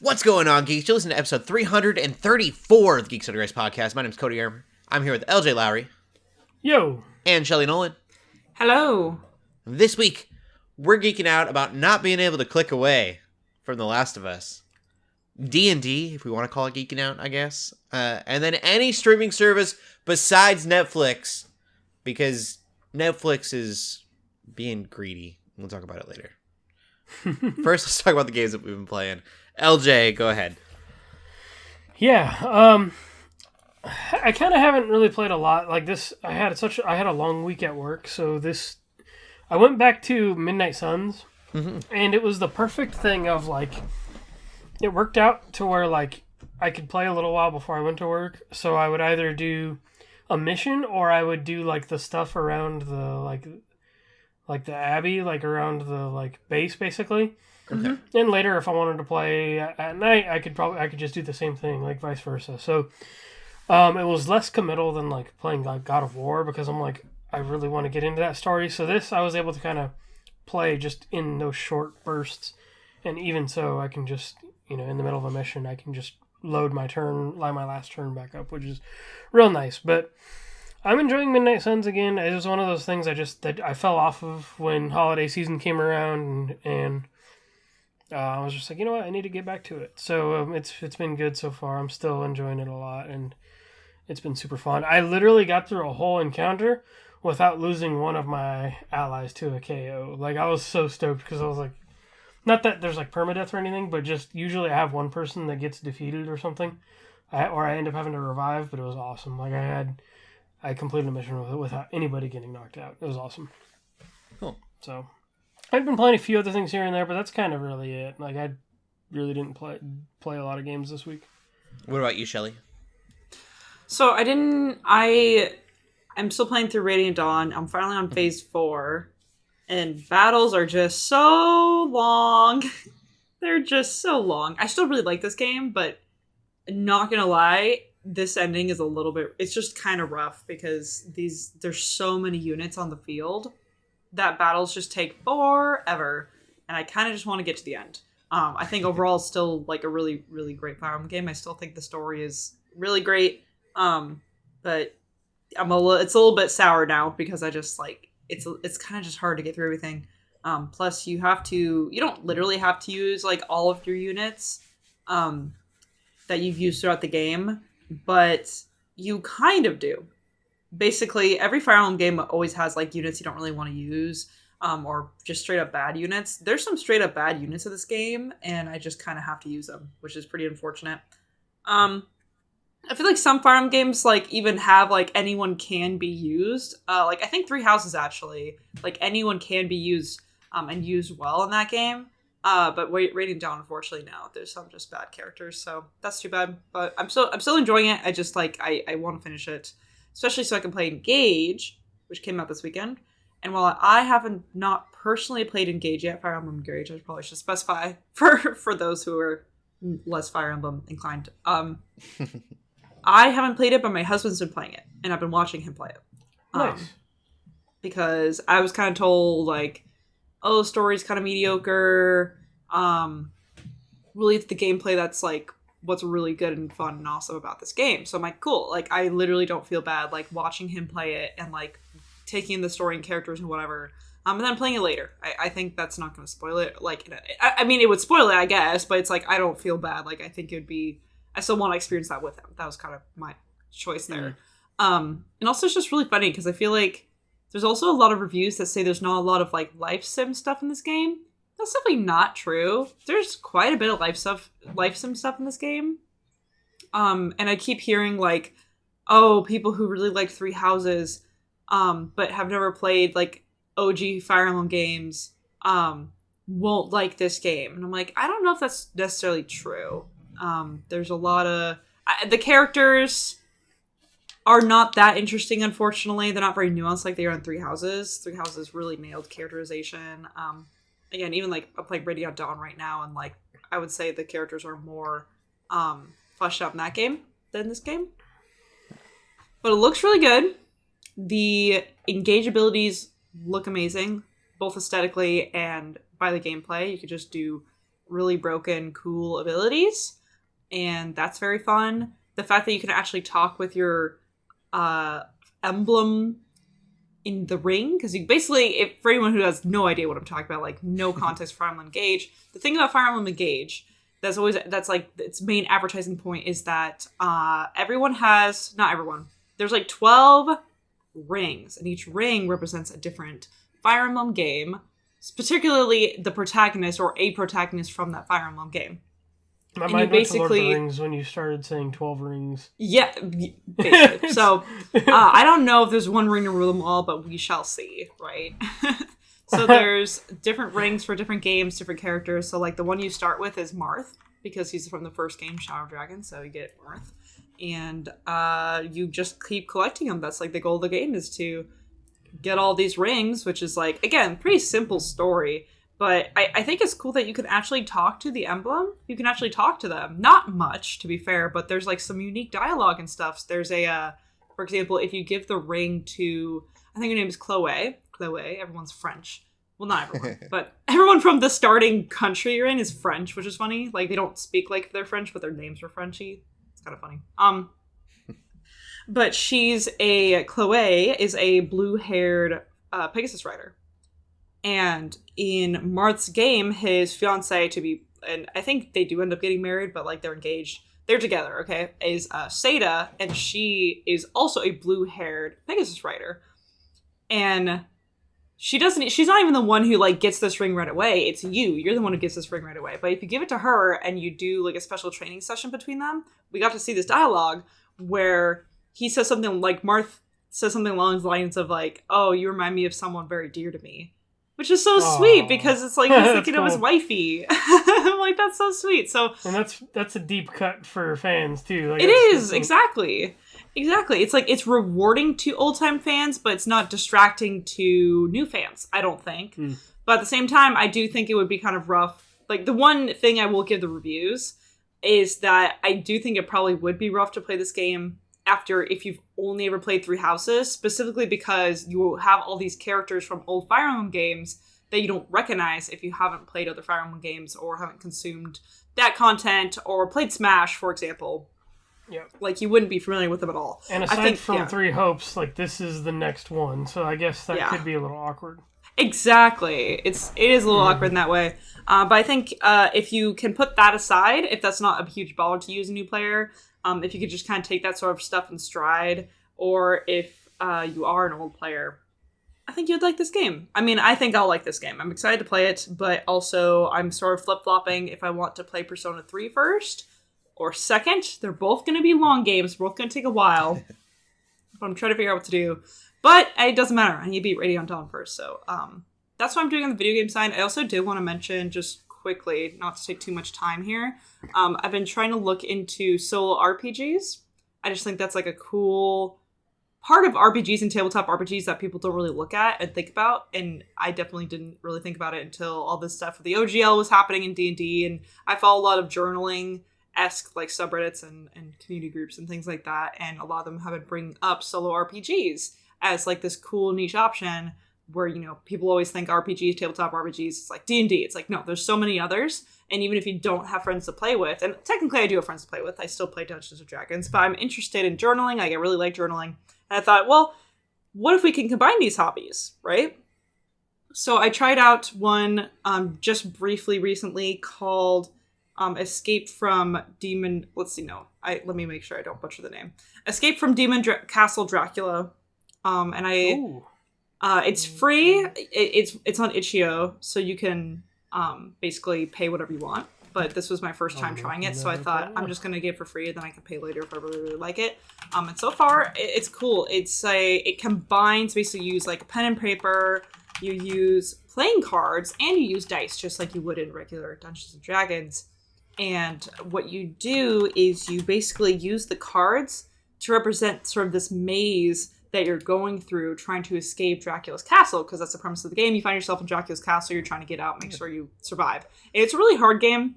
What's going on, geeks? You're listening to episode 334 of the Geeks Under Grace podcast. My name's Cody Armour. I'm here with Lj.Lowery. Yo. And Shelley Nollan. Hello. This week, we're geeking out about not being able to click away from The Last of Us. D&D, if we want to call it geeking out, I guess. And then any streaming service besides Netflix, because Netflix is being greedy. We'll talk about it later. First, let's talk about the games that we've been playing. LJ, go ahead. Yeah, I kind of haven't really played a lot like this. I had a long week at work, so I went back to Midnight Suns, and it was the perfect thing of like, it worked out to where like I could play a little while before I went to work. So I would either do a mission or I would do like the stuff around the like the Abbey, like around the like base, basically. Okay. And later, if I wanted to play at night, I could just do the same thing, like vice versa. So, it was less committal than like playing like God of War, because I'm like, I really want to get into that story. So this, I was able to kind of play just in those short bursts, and even so, I can just, in the middle of a mission, I can just line my last turn back up, which is real nice. But I'm enjoying Midnight Suns again. It was one of those things that I fell off of when holiday season came around, and I was just like, you know what, I need to get back to it. So it's been good so far. I'm still enjoying it a lot, and it's been super fun. I literally got through a whole encounter without losing one of my allies to a KO. Like, I was so stoked, because I was like, not that there's like permadeath or anything, but just usually I have one person that gets defeated or something, or I end up having to revive. But it was awesome. Like, I completed a mission without anybody getting knocked out. It was awesome. Cool. So I've been playing a few other things here and there, but that's kind of really it. Like, I really didn't play a lot of games this week. What about you, Shelley? So I'm still playing through Radiant Dawn. I'm finally on phase 4. And battles are just so long. They're just so long. I still really like this game, but not gonna lie, this ending is a little bit, it's just kind of rough, because there's so many units on the field that battles just take forever, and I kind of just want to get to the end. I think overall it's still like a really, really great Fire Emblem game. I still think the story is really great, but it's a little bit sour now, because I just like, it's kind of just hard to get through everything. Plus you don't literally have to use like all of your units that you've used throughout the game, but you kind of do. Basically, every Fire Emblem game always has like units you don't really want to use, or just straight up bad units. There's some straight up bad units in this game, and I just kind of have to use them, which is pretty unfortunate. I feel like some Fire Emblem games like even have like anyone can be used. Like I think Three Houses actually, like anyone can be used and used well in that game. But Radiant Dawn, unfortunately, no. There's some just bad characters, so that's too bad. But I'm still enjoying it. I just like I want to finish it, especially so I can play Engage, which came out this weekend. And while I haven't not personally played Engage yet, Fire Emblem Engage, I probably should specify for those who are less Fire Emblem inclined. I haven't played it, but my husband's been playing it, and I've been watching him play it. Nice. Because I was kind of told, like, oh, the story's kind of mediocre. Really, it's the gameplay that's, like, what's really good and fun and awesome about this game. So I'm like, cool. Like, I literally don't feel bad, like, watching him play it and, like, taking in the story and characters and whatever. And then playing it later. I think that's not going to spoil it. Like, I mean, it would spoil it, I guess, but it's like, I don't feel bad. Like, I think it would be... I still want to experience that with him. That was kind of my choice there. And also it's just really funny, because I feel like there's also a lot of reviews that say there's not a lot of like life sim stuff in this game. That's definitely not true. There's quite a bit of life sim stuff in this game. And I keep hearing like, oh, people who really like Three Houses, but have never played like OG Fire Emblem games, won't like this game. And I'm like, I don't know if that's necessarily true. There's a lot of... the characters are not that interesting, unfortunately. They're not very nuanced like they are in Three Houses. Three Houses really nailed characterization. Again, even like I'm playing Radiant Dawn right now, and like I would say the characters are more fleshed out in that game than this game. But it looks really good. The engage abilities look amazing, both aesthetically and by the gameplay. You could just do really broken, cool abilities. And that's very fun. The fact that you can actually talk with your emblem in the ring, because you basically, for anyone who has no idea what I'm talking about, like no context for Fire Emblem Engage, the thing about Fire Emblem Engage that's like its main advertising point is that not everyone, there's like 12 rings, and each ring represents a different Fire Emblem game, particularly the protagonist or a protagonist from that Fire Emblem game. My mind went to Lord of the Rings when you started saying 12 rings. Yeah, basically. So, I don't know if there's one ring to rule them all, but we shall see, right? So there's different rings for different games, different characters. So, like, the one you start with is Marth, because he's from the first game, Shadow of Dragon, so you get Marth. And you just keep collecting them. That's, like, the goal of the game is to get all these rings, which is, like, again, pretty simple story. But I think it's cool that you can actually talk to the emblem. You can actually talk to them. Not much, to be fair, but there's, like, some unique dialogue and stuff. There's for example, if you give the ring to, I think her name is Chloe, everyone's French. Well, not everyone, but everyone from the starting country you're in is French, which is funny. Like, they don't speak like they're French, but their names are Frenchy. It's kind of funny. But Chloe is a blue-haired Pegasus rider. And in Marth's game, his fiance and I think they do end up getting married, but, like, they're engaged. They're together, okay? Is Seda, and she is also a blue-haired Pegasus rider. And she's not even the one who, like, gets this ring right away. It's you. You're the one who gets this ring right away. But if you give it to her and you do, like, a special training session between them, we got to see this dialogue where he says something like, Marth says something along the lines of, like, oh, you remind me of someone very dear to me. Which is so sweet, because it's like he's thinking of his wifey. I'm like, that's so sweet. So, and that's a deep cut for fans too. Like, it is exactly. It's like it's rewarding to old time fans, but it's not distracting to new fans. I don't think. But at the same time, I do think it would be kind of rough. Like, the one thing I will give the reviews is that I do think it probably would be rough to play this game if you've only ever played Three Houses, specifically because you will have all these characters from old Fire Emblem games that you don't recognize if you haven't played other Fire Emblem games or haven't consumed that content or played Smash, for example. Yeah. Like, you wouldn't be familiar with them at all. And aside from Three Hopes, like, this is the next one, so I guess that could be a little awkward. Exactly. It is a little awkward in that way. But I think if you can put that aside, if that's not a huge baller to use a new player, if you could just kind of take that sort of stuff in stride, or if you are an old player, I think you'd like this game. I mean, I think I'll like this game. I'm excited to play it, but also I'm sort of flip-flopping if I want to play Persona 3 first or second. They're both going to be long games. Both going to take a while. But I'm trying to figure out what to do. But it doesn't matter. I need to beat Radiant Dawn first. So that's what I'm doing on the video game side. I also did want to mention, just quickly, not to take too much time here, I've been trying to look into solo RPGs. I just think that's, like, a cool part of RPGs and tabletop RPGs that people don't really look at and think about, and I definitely didn't really think about it until all this stuff with the OGL was happening in D&D, and I follow a lot of journaling-esque, like, subreddits and community groups and things like that, and a lot of them have been bringing up solo RPGs as, like, this cool niche option where, you know, people always think RPGs, tabletop RPGs, it's like D&D. It's like, no, there's so many others. And even if you don't have friends to play with, and technically I do have friends to play with, I still play Dungeons & Dragons, but I'm interested in journaling. I really like journaling. And I thought, well, what if we can combine these hobbies, right? So I tried out one just briefly recently called Escape from Demon... Let me make sure I don't butcher the name. Escape from Castle Dracula. It's free. It's on itch.io, so you can basically pay whatever you want. But this was my first time trying it, so I thought I'm just gonna get it for free, and then I can pay later if I really, really like it. And so far, it's cool. It combines, basically, you use, like, pen and paper, you use playing cards, and you use dice, just like you would in regular Dungeons & Dragons. And what you do is you basically use the cards to represent sort of this maze that you're going through trying to escape Dracula's castle, because that's the premise of the game. You find yourself in Dracula's castle, you're trying to get out, make sure you survive. It's a really hard game.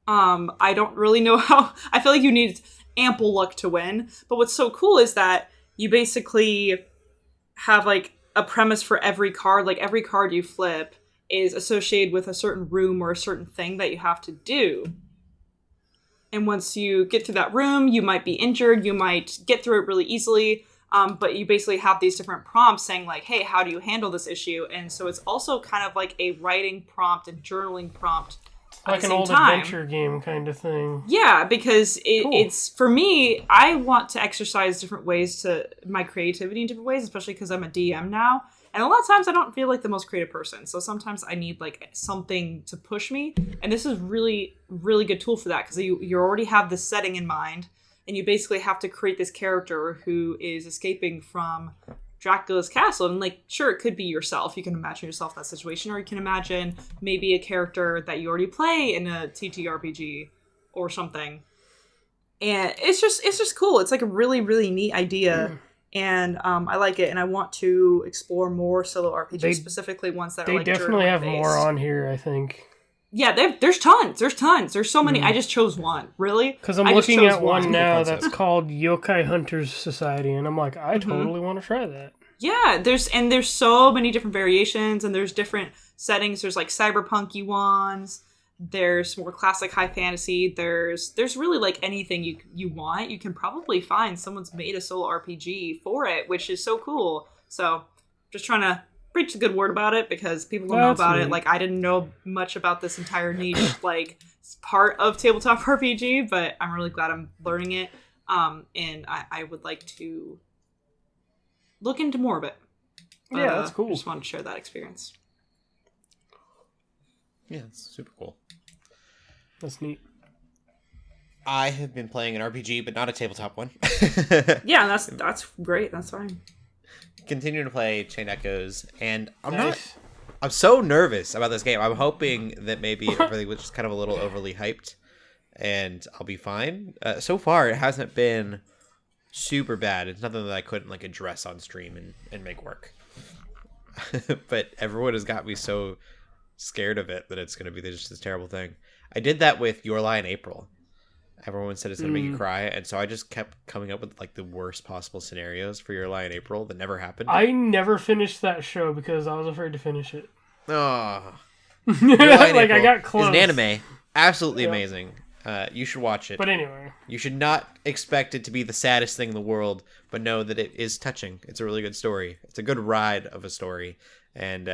I don't really know how... I feel like you need ample luck to win, but what's so cool is that you basically have, like, a premise for every card. Like, every card you flip is associated with a certain room or a certain thing that you have to do. And once you get through that room, you might be injured, you might get through it really easily, but you basically have these different prompts saying like, hey, how do you handle this issue? And so it's also kind of like a writing prompt and journaling prompt at Like the an same old time. adventure game kind of thing. Yeah, because Cool. it's, for me, I want to exercise different ways to my creativity in different ways, especially because I'm a DM now. And a lot of times I don't feel like the most creative person. So sometimes I need like something to push me. And this is really, really good tool for that because you already have this setting in mind. And you basically have to create this character who is escaping from Dracula's castle. And like, sure, it could be yourself. You can imagine yourself in that situation. Or you can imagine maybe a character that you already play in a TTRPG or something. And it's just cool. It's like a really, really neat idea. And I like it, and I want to explore more solo RPGs, specifically ones that are like They definitely have journaling-based. more on here, I think. Yeah, there's tons. There's so many. I just chose one. Really? Because I'm I just looking chose at one now concept. that's called Yokai Hunters Society, and I'm like, I totally want to try that. Yeah, there's so many different variations, and there's different settings. There's like cyberpunk-y ones. There's more classic high fantasy. There's really like anything you want. You can probably find someone's made a solo RPG for it, which is so cool. So just trying to preach the good word about it because people don't know That's about neat. it. Like I didn't know much about this entire niche like part of tabletop RPG, but I'm really glad I'm learning it. And I would like to look into more of it. Yeah, that's cool. I just wanted to share that experience. Yeah, it's super cool. That's neat. I have been playing an RPG, but not a tabletop one. Yeah, that's great. That's fine. Continuing to play Chain Echoes, and I'm Nice. so nervous about this game. I'm hoping that maybe everything was just kind of a little overly hyped, and I'll be fine. So far, it hasn't been super bad. It's nothing that I couldn't like address on stream and make work. But everyone has got me so scared of it that it's going to be just this terrible thing. I did that with Your Lie in April. Everyone said it's going to make you cry, and so I just kept coming up with like the worst possible scenarios for Your Lie in April that never happened. I never finished that show because I was afraid to finish it. Oh, Like, I got close. It's an anime, absolutely Yeah. amazing. You should watch it. But anyway. You should not expect it to be the saddest thing in the world, but know that it is touching. It's a really good story. It's a good ride of a story, and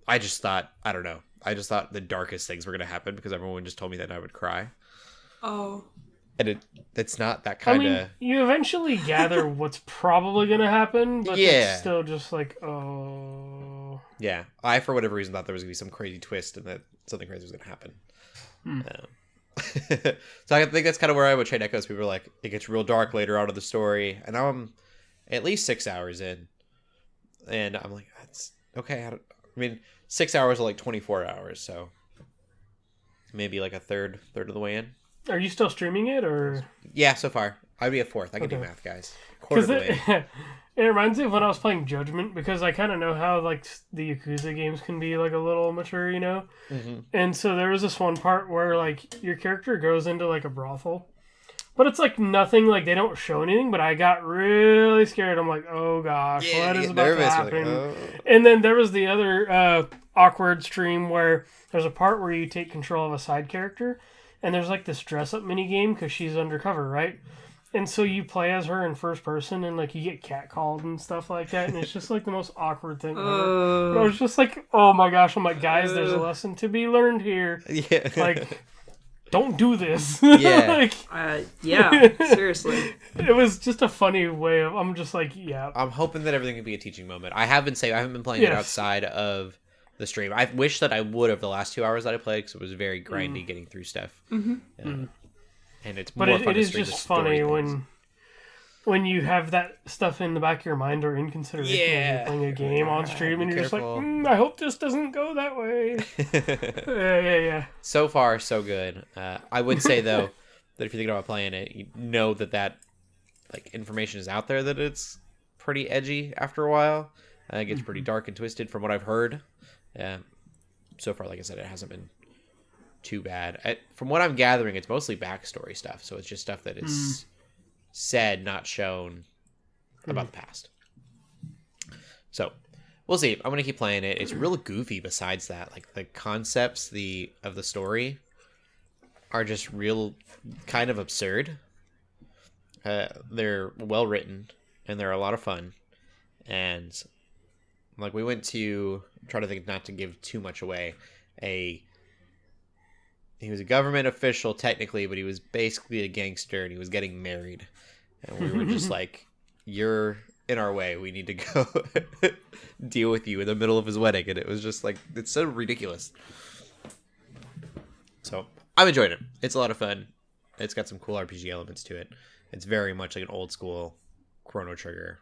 I just thought the darkest things were going to happen because everyone just told me that I would cry. Oh. And it's not that kind of... you eventually gather what's probably going to happen, but Yeah. it's still just like, oh. Yeah. I, for whatever reason, thought there was going to be some crazy twist and that something crazy was going to happen. So I think that's kind of where I would trade Echoes. People are like, it gets real dark later out of the story. And now I'm at least 6 hours in. And I'm like, that's okay. I mean, 6 hours are like 24 hours. So maybe like a third of the way in. Are you still streaming it, or? Yeah, so far. I'd be a fourth. I can do Okay. math, guys. Quarter of the way. It reminds me of when I was playing Judgment, because I kind of know how like the Yakuza games can be like a little mature, you know? Mm-hmm. And so there was this one part where like your character goes into like a brothel, but it's like nothing, like they don't show anything, but I got really scared. I'm like, oh gosh, what is about to happen? Like, oh. And then there was the other awkward stream where there's a part where you take control of a side character, and there's like this dress up mini game because she's undercover, right? And so you play as her in first person, and like you get catcalled and stuff like that, and it's just like the most awkward thing ever. And I was just like, oh my gosh! I'm like, guys, there's a lesson to be learned here. Yeah. Like, don't do this. Yeah. Like, Yeah, seriously. it was just a funny way of. I'm just like, yeah. I'm hoping that everything can be a teaching moment. I haven't been playing it Yes. outside of the stream. I wish that I would have the last 2 hours that I played because it was very grindy getting through stuff. Mm-hmm. And it's But more fun it to is stream the just story funny things. when you have that stuff in the back of your mind or in consideration as Yeah. you're playing a game on stream, Be and you're careful. just like, I hope this doesn't go that way. Yeah. So far, so good. I would say though that if you're thinking about playing it, you know that like information is out there that it's pretty edgy after a while. It gets pretty dark and twisted from what I've heard. So far, like I said, it hasn't been too bad. From what I'm gathering, it's mostly backstory stuff. So it's just stuff that is said, not shown about the past. So We'll see. I'm gonna keep playing it. It's real goofy. Besides that, like the concepts of the story are just real kind of absurd. They're well written and they're a lot of fun. And like we went to try to think not to give too much away. He was a government official technically, but he was basically a gangster and he was getting married. And we were just like, you're in our way. We need to go deal with you in the middle of his wedding. And it was just like, it's so ridiculous. So I'm enjoying it. It's a lot of fun. It's got some cool RPG elements to it. It's very much like an old school Chrono Trigger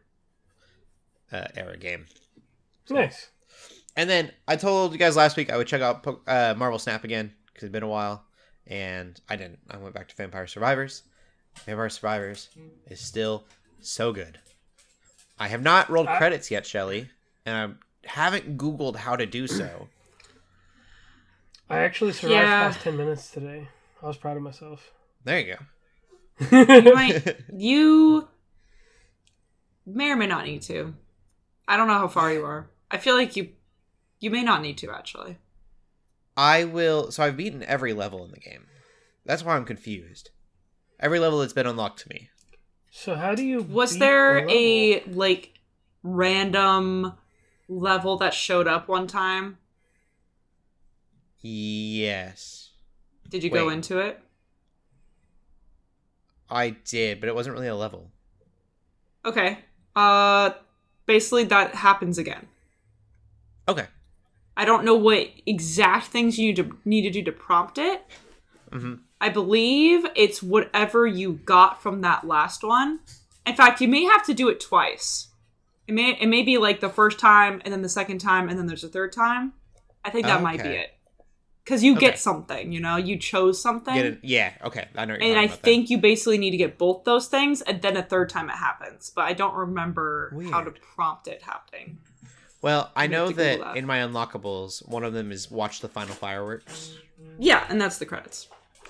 era game. So. Nice. And then I told you guys last week I would check out Marvel Snap again because it's been a while. And I didn't. I went back to Vampire Survivors. Vampire Survivors is still so good. I have not rolled credits yet, Shelley, and I haven't Googled how to do so. I actually survived past 10 minutes today. I was proud of myself. There you go. You may or may not need to. I don't know how far you are. I feel like you may not need to, actually. I will. So I've beaten every level in the game. That's why I'm confused. Every level that's been unlocked to me. So how do you... Was there a, like, random level that showed up one time? Yes. Did you go into it? I did, but it wasn't really a level. Okay. Basically that happens again. Okay. I don't know what exact things you need to do to prompt it. Mm-hmm. I believe it's whatever you got from that last one. In fact, you may have to do it twice. It may be like the first time and then the second time and then there's a third time. I think that might be it. Because you get something, you know? You chose something. Yeah, okay. I know what you're and talking I about think you basically need to get both those things and then a third time it happens. But I don't remember how to prompt it happening. Well, I know that in my unlockables, one of them is watch the final fireworks. Yeah, and that's the credits.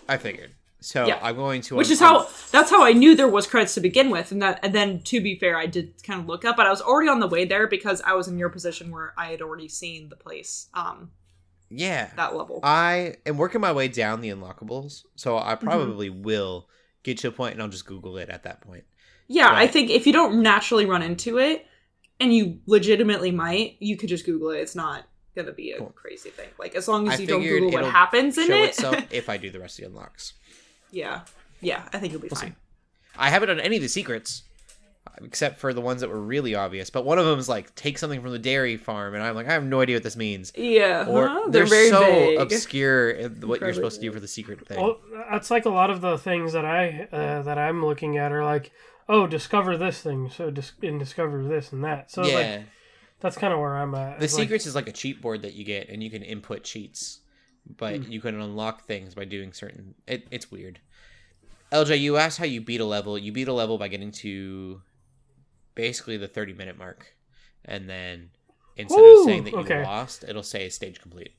I figured. So yeah. I'm going to... That's how I knew there was credits to begin with. And then, to be fair, I did kind of look up, but I was already on the way there because I was in your position where I had already seen the place. Yeah. That level. I am working my way down the unlockables, so I probably will get to a point and I'll just Google it at that point. Yeah, I think if you don't naturally run into it, and you legitimately might, you could just Google it. It's not going to be a crazy thing. Like, as long as you don't Google what happens in it. If I do the rest of the unlocks. Yeah. Yeah, I think you'll be fine. See. I haven't done any of the secrets, except for the ones that were really obvious. But one of them is like, take something from the dairy farm. And I'm like, I have no idea what this means. Yeah. Or they're very so vague. obscure what you're supposed to do for the secret thing. Well, that's like a lot of the things that I'm looking at are like, oh, discover this thing, so discover this and that. So like, that's kind of where I'm at. The secrets is like a cheat board that you get, and you can input cheats, but you can unlock things by doing certain... It's weird. LJ, you asked how you beat a level. You beat a level by getting to basically the 30-minute mark, and then instead of saying that you lost, it'll say stage complete.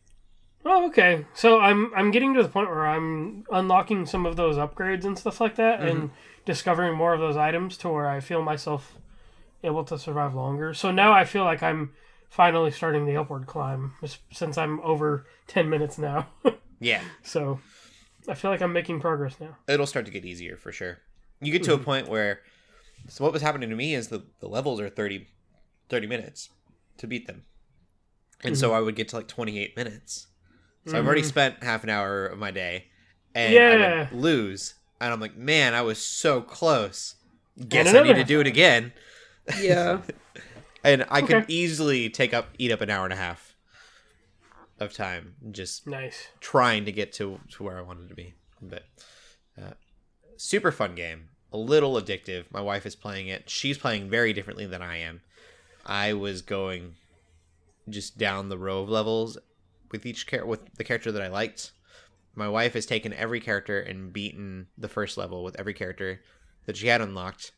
Oh, okay. So I'm getting to the point where I'm unlocking some of those upgrades and stuff like that, and discovering more of those items to where I feel myself able to survive longer. So now I feel like I'm finally starting the upward climb, since I'm over 10 minutes now. Yeah. So I feel like I'm making progress now. It'll start to get easier for sure. You get to a point where... So what was happening to me is the levels are 30 minutes to beat them. And so I would get to like 28 minutes. So I've already spent half an hour of my day. And I would lose. And I'm like, man, I was so close. Guess I need to do it again. Yeah. And I could easily eat up an hour and a half of time just trying to get to where I wanted to be. But super fun game. A little addictive. My wife is playing it. She's playing very differently than I am. I was going just down the row of levels with with the character that I liked. My wife has taken every character and beaten the first level with every character that she had unlocked.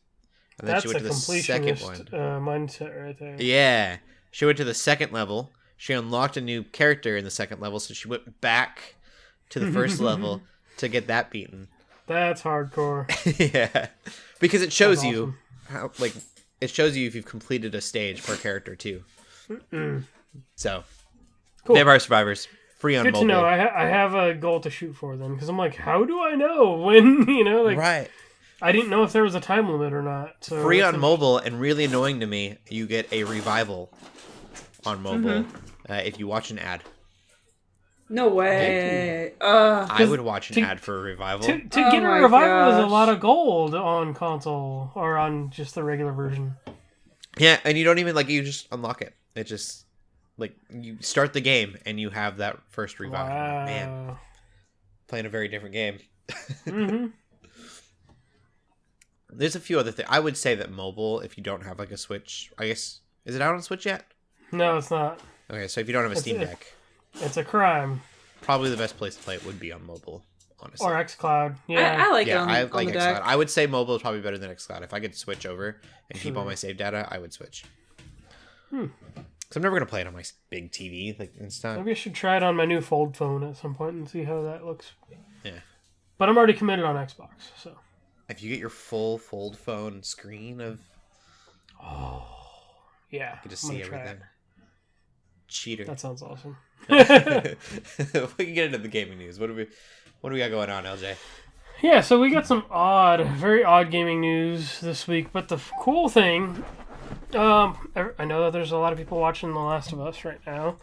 And then she went to the second one. Mindset right there. Yeah. She went to the second level. She unlocked a new character in the second level, so she went back to the first level to get that beaten. That's hardcore. Yeah. Because it shows you how, like, it shows you if you've completed a stage per character too. So, Cool. Vampire Survivors, free on Good mobile. to know. I have a goal to shoot for then, because I'm like, how do I know when, Right. I didn't know if there was a time limit or not. So Free on mobile, and really annoying to me, you get a revival on mobile if you watch an ad. No way. I would watch an ad for a revival. To get a revival is a lot of gold on console, or on just the regular version. Yeah, and you don't even, you just unlock it. It just, you start the game, and you have that first revival. Wow. Man, playing a very different game. Mm-hmm. There's a few other things. I would say that mobile, if you don't have, a Switch, I guess, is it out on Switch yet? No, it's not. Okay, so if you don't have a Steam Deck, It's a crime. probably the best place to play it would be on mobile, honestly. Or xCloud. Yeah. I like it Yeah, on, I on like the xCloud. deck. I would say mobile is probably better than xCloud. If I could switch over and keep all my save data, I would switch. Because I'm never going to play it on my big TV. It's not... Maybe I should try it on my new fold phone at some point and see how that looks. Yeah. But I'm already committed on Xbox, so. If you get your full fold phone screen of... Oh, yeah. You get to I'm see gonna try everything. it. Cheater. That sounds awesome. We can get into the gaming news. What do we got going on, LJ? Yeah, so we got some very odd gaming news this week. But the cool thing, I know that there's a lot of people watching The Last of Us right now.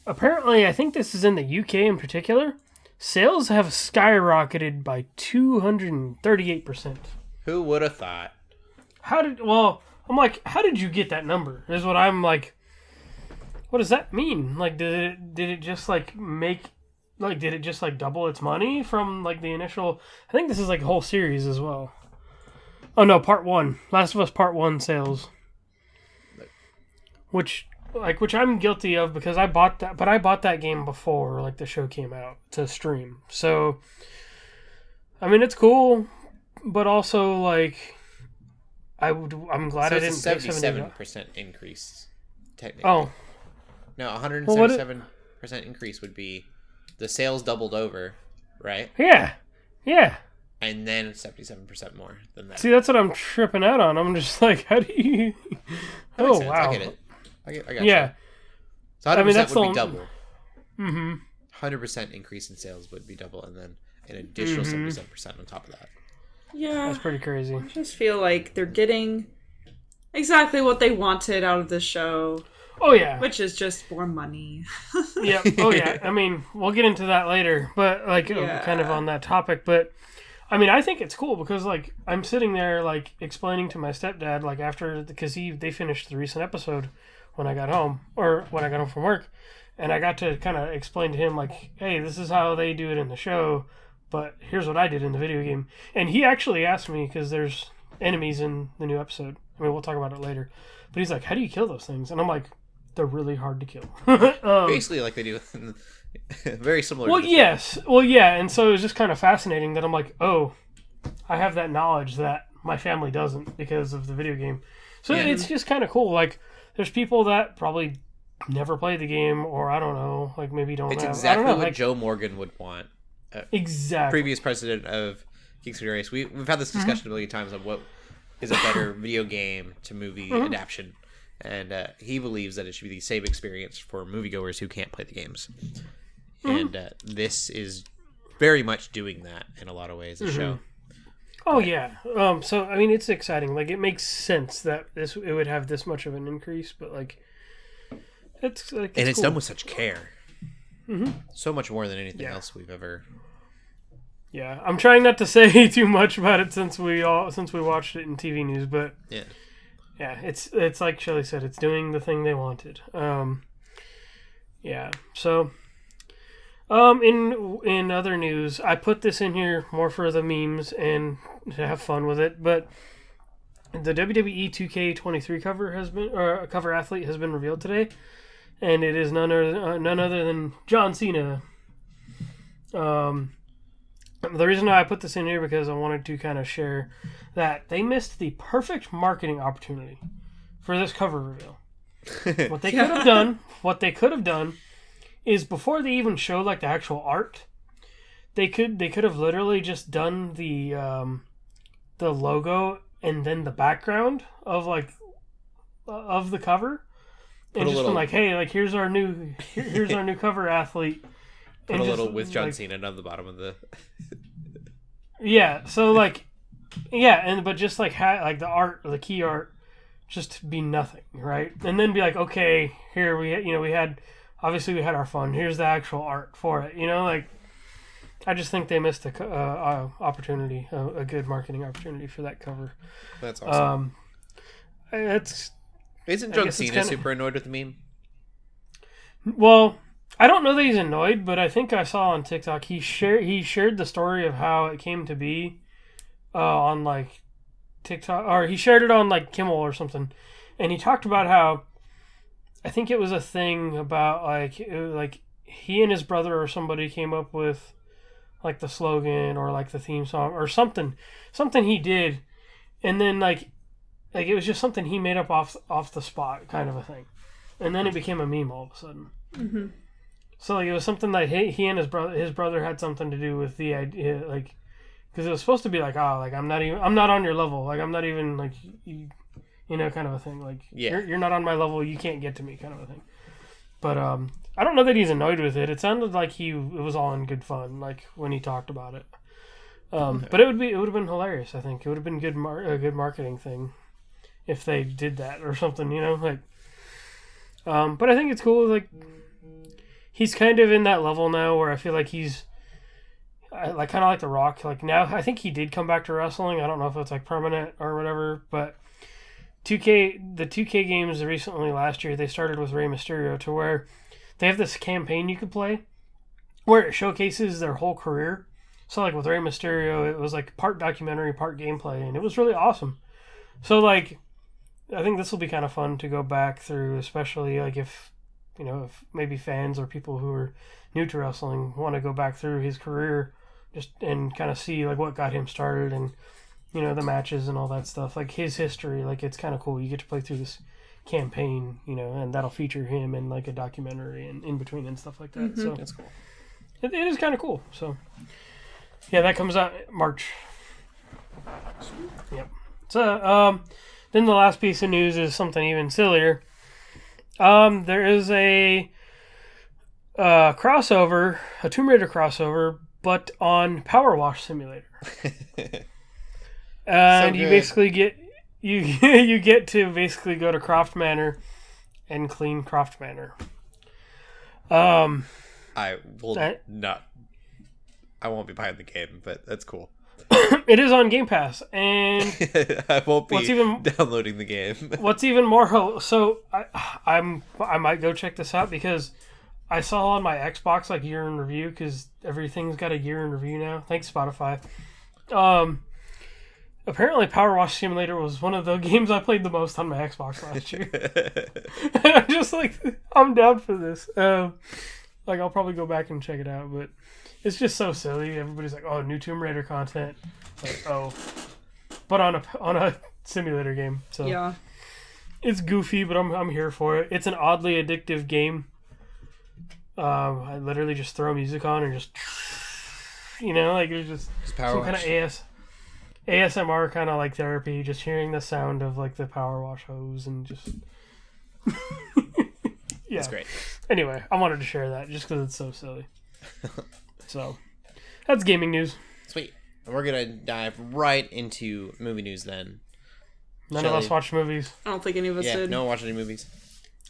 Apparently, I think this is in the UK in particular. Sales have skyrocketed by 238%. Who would have thought? How did you get that number? Is what I'm like. What does that mean? Did it just double its money from the initial? I think this is a whole series as well. Oh no, part 1, Last of Us Part 1 sales, which I'm guilty of because I bought that, but I bought that game before the show came out to stream. So, I mean, it's cool, but also I'm glad I didn't pay 77% increase. Technically. Oh. No, 177% increase would be the sales doubled over, right? Yeah. And then 77% more than that. See, that's what I'm tripping out on. I'm just how do you... That makes Oh, sense. wow. I get it. I got Yeah. you. So 100% that's would be the- double. Mm-hmm. 100% increase in sales would be double, and then an additional 77% on top of that. Yeah. That's pretty crazy. I just feel like they're getting exactly what they wanted out of the show. Oh, yeah. Which is just more money. Yeah. Oh, yeah. I mean, we'll get into that later, but kind of on that topic. But I mean, I think it's cool because I'm sitting there explaining to my stepdad after, because they finished the recent episode when I got home from work, and I got to kind of explain to him hey, this is how they do it in the show, but here's what I did in the video game. And he actually asked me, because there's enemies in the new episode. I mean, we'll talk about it later. But he's like, how do you kill those things? And I'm like, they're really hard to kill. Basically, like they do, very similar. Well, to the yes. Well, yeah. And so it was just kind of fascinating that I'm like, oh, I have that knowledge that my family doesn't because of the video game. So it's just kind of cool. There's people that probably never played the game, or I don't know, maybe don't. It's have, exactly I don't know, what Joe Morgan would want. Exactly. Previous president of Geeks Under Grace. We've had this discussion a million times on what is a better video game to movie adaptation. And he believes that it should be the same experience for moviegoers who can't play the games. And this is very much doing that in a lot of ways, the show. Oh, yeah. So, I mean, it's exciting. It makes sense that it would have this much of an increase, but, it's and it's cool. done with such care. So much more than anything else we've ever... Yeah, I'm trying not to say too much about it since we watched it in TV news, but... Yeah, it's like Shelley said, it's doing the thing they wanted. Yeah. So, in other news, I put this in here more for the memes and to have fun with it. But the WWE 2K23 cover athlete has been revealed today, and it is none other than John Cena. The reason why I put this in here because I wanted to kind of share that they missed the perfect marketing opportunity for this cover reveal. What they could have done is before they even showed the actual art, they could have literally just done the logo and then the background of of the cover, and just been like, hey, like here's our new cover athlete. Put and a just, little with John like, Cena on the bottom of the. Yeah. So like, yeah, but just like like the art, the key art, just be nothing, right? And then be like, okay, here we had our fun. Here's the actual art for it. Like. I just think they missed a opportunity, a good marketing opportunity for that cover. That's awesome. Isn't John Cena super annoyed with the meme? Well, I don't know that he's annoyed, but I think I saw on TikTok he shared the story of how it came to be on like TikTok, or he shared it on like Kimmel or something, and he talked about how I think it was a thing about like he and his brother or somebody came up with like the slogan or like the theme song or something he did, and then like it was just something he made up off the spot kind of a thing, and then it became a meme all of a sudden. Mm-hmm. So like it was something that he and his brother had something to do with the idea, like because it was supposed to be like, oh, like I'm not on your level, like I'm not even like you kind of a thing, like you're not on my level, you can't get to me kind of a thing. But I don't know that he's annoyed with it. It sounded like it was all in good fun, like when he talked about it. But it would have been hilarious. I think it would have been a good marketing thing if they did that or something. Like. But I think it's cool. Like he's kind of in that level now where I feel like he's like kind of like The Rock. Like now, I think he did come back to wrestling. I don't know if it's like permanent or whatever, but. The 2K games recently last year, they started with Rey Mysterio to where they have this campaign you could play where it showcases their whole career. So like with Rey Mysterio, it was like part documentary, part gameplay, and it was really awesome. So like, I think this will be kind of fun to go back through, especially like if maybe fans or people who are new to wrestling want to go back through his career just and kind of see like what got him started and the matches and all that stuff, like his history. Like it's kind of cool. You get to play through this campaign, and that'll feature him in like a documentary and in between and stuff like that. Mm-hmm. So That's cool. It is kind of cool. So yeah, that comes out March. Yep. So then the last piece of news is something even sillier. There is a crossover, a Tomb Raider crossover, but on Power Wash Simulator. And So you basically get you get to basically go to Croft Manor and clean Croft Manor. I will not. I won't be buying the game, but that's cool. It is on Game Pass, and I won't be downloading the game. What's even more so I might go check this out because I saw on my Xbox like year in review, because everything's got a year in review now. Thanks Spotify. Apparently Power Wash Simulator was one of the games I played the most on my Xbox last year. And I'm just like, I'm down for this. Like I'll probably go back and check it out, but it's just so silly. Everybody's like, oh, new Tomb Raider content. Like, oh, but on a simulator game. So yeah, it's goofy, but I'm here for it. It's an oddly addictive game. I literally just throw music on and just, like it's just some kind of ASMR kind of like therapy, just hearing the sound of like the power wash hose and just yeah, it's great. Anyway, I wanted to share that just because it's so silly. So that's gaming news. Sweet. And we're gonna dive right into movie news then. None of us watched movies. I don't think any of us did. No one watched any movies.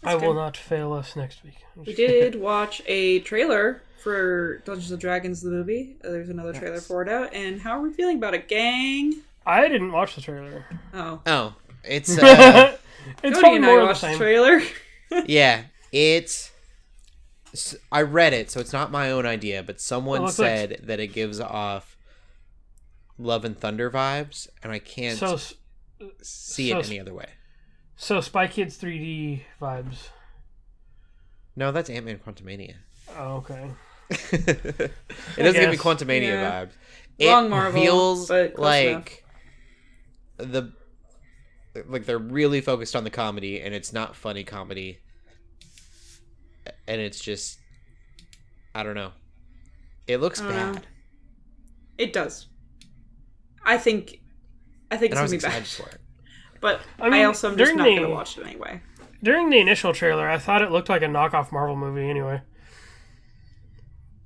I will not fail us next week. We did watch a trailer for Dungeons & Dragons the movie. There's another trailer for it out. And how are we feeling about it, gang? I didn't watch the trailer. Oh, It's it's Cody and I watched the trailer. Yeah, I read it, so it's not my own idea, but someone said that it gives off Love and Thunder vibes, and I can't see it any other way. So Spy Kids 3D vibes. No, that's Ant-Man Quantumania. Oh, okay. It doesn't give me Quantumania vibes. Wrong Marvel, feels but like they're really focused on the comedy, and it's not funny comedy. And it's just, I don't know. It looks bad. It does. I think it's gonna be bad. For it. But I mean, also am just not going to watch it anyway. During the initial trailer, I thought it looked like a knockoff Marvel movie anyway.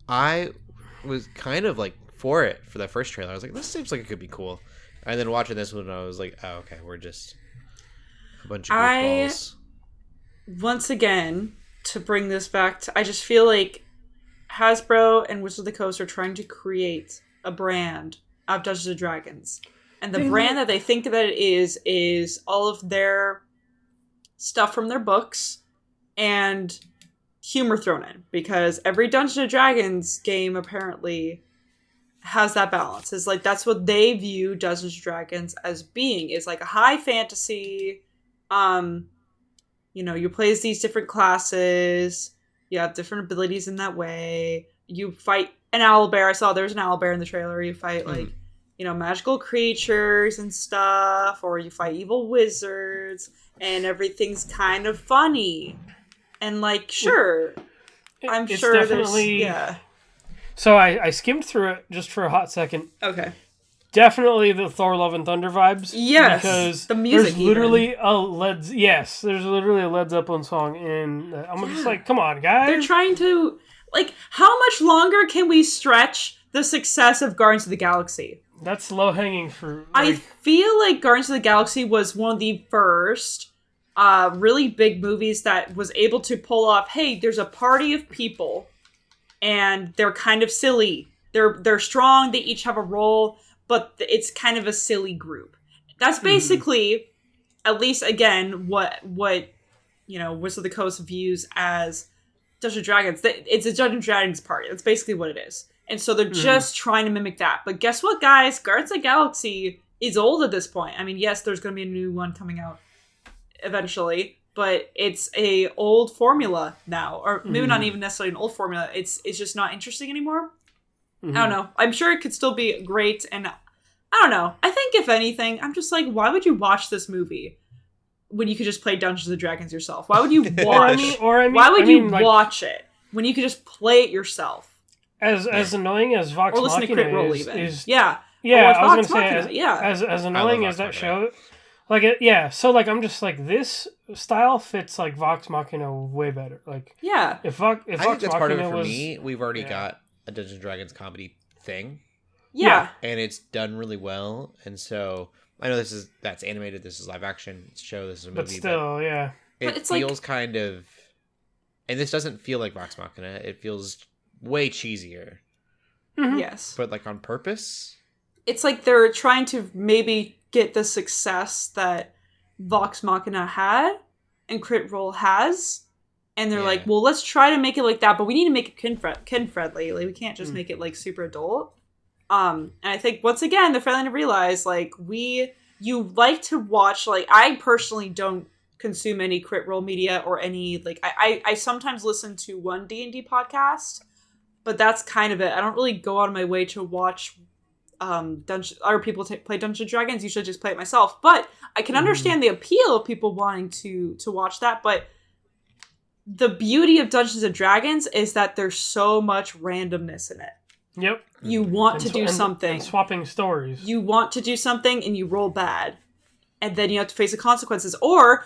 I was kind of like for it for that first trailer. I was like, this seems like it could be cool. And then watching this one, I was like, oh, okay, we're just a bunch of goofballs. Once again, to bring this back to, I just feel like Hasbro and Wizards of the Coast are trying to create a brand of Dungeons and Dragons. And the brand that they think that it is all of their stuff from their books and humor thrown in. Because every Dungeons and Dragons game apparently has that balance. It's like, that's what they view Dungeons and Dragons as being. It's like a high fantasy, you play as these different classes. You have different abilities in that way. You fight an owlbear. I saw there's an owlbear in the trailer. You fight magical creatures and stuff, or you fight evil wizards, and everything's kind of funny. And sure, I'm sure there's So I skimmed through it just for a hot second. Okay. Definitely the Thor Love and Thunder vibes. Yes. Because the music there's literally a Led Zeppelin song in. I'm just like, come on, guys. They're trying to how much longer can we stretch the success of Guardians of the Galaxy? That's low hanging fruit. I feel like Guardians of the Galaxy was one of the first really big movies that was able to pull off, hey, there's a party of people and they're kind of silly. They're strong, they each have a role, but it's kind of a silly group. That's basically, at least again, what Wizards of the Coast views as Dungeons and Dragons. It's a Dungeons and Dragons party. That's basically what it is. And so they're just trying to mimic that. But guess what, guys? Guardians of the Galaxy is old at this point. I mean, yes, there's going to be a new one coming out eventually, but it's a old formula now. Or maybe not even necessarily an old formula. It's just not interesting anymore. I don't know. I'm sure it could still be great. And I don't know. I think if anything, I'm just like, why would you watch this movie when you could just play Dungeons and Dragons yourself? Why would you watch? Why would you watch it when you could just play it yourself? As annoying as Vox or listen to Machina Crit Roll is, even. is yeah, I was gonna say as annoying as that Machina. show, so I'm just like, this style fits like Vox Machina way better. If Vox I think that's part of it Machina for was me. We've already got a Dungeons and Dragons comedy thing. Yeah, and it's done really well. And so I know that's animated. This is live action. It's a show. This is a movie. But still, it feels kind of, and this doesn't feel like Vox Machina. It feels way cheesier. Yes, but on purpose. It's like they're trying to maybe get the success that Vox Machina had and Crit Roll has, and they're like, well, let's try to make it like that, but we need to make it kid friendly. We can't just make it super adult. And I think once again they're failing to realize you like to watch. I personally don't consume any Crit Roll media or any I sometimes listen to one D&D podcast. But that's kind of it. I don't really go out of my way to watch other people play Dungeons and Dragons. Usually just play it myself. But I can understand the appeal of people wanting to watch that. But the beauty of Dungeons and Dragons is that there's so much randomness in it. Yep. You want to do something. And swapping stories. You want to do something and you roll bad. And then you have to face the consequences. Or,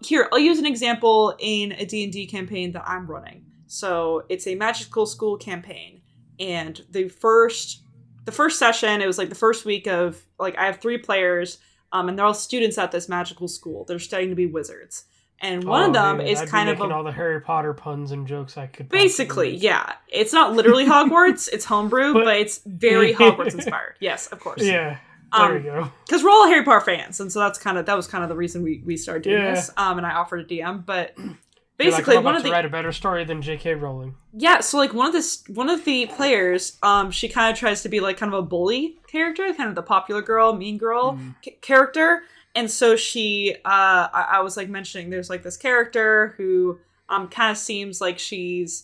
here, I'll use an example in a D&D campaign that I'm running. So it's a magical school campaign, and the first session, it was the first week of I have 3 players, and they're all students at this magical school. They're studying to be wizards, and one of them is kind of all the Harry Potter puns and jokes I could basically, yeah. It's not literally Hogwarts; it's homebrew, but it's very Hogwarts inspired. Yes, of course. Yeah. There we go. Because we're all Harry Potter fans, and so that was kind of the reason we started doing this. And I offered a DM, but. Basically, I'm about to write a better story than J.K. Rowling. Yeah, so one of the players, she kind of tries to be kind of a bully character, kind of the popular girl, mean girl character, and so she, I was mentioning, there's this character who kind of seems like she's,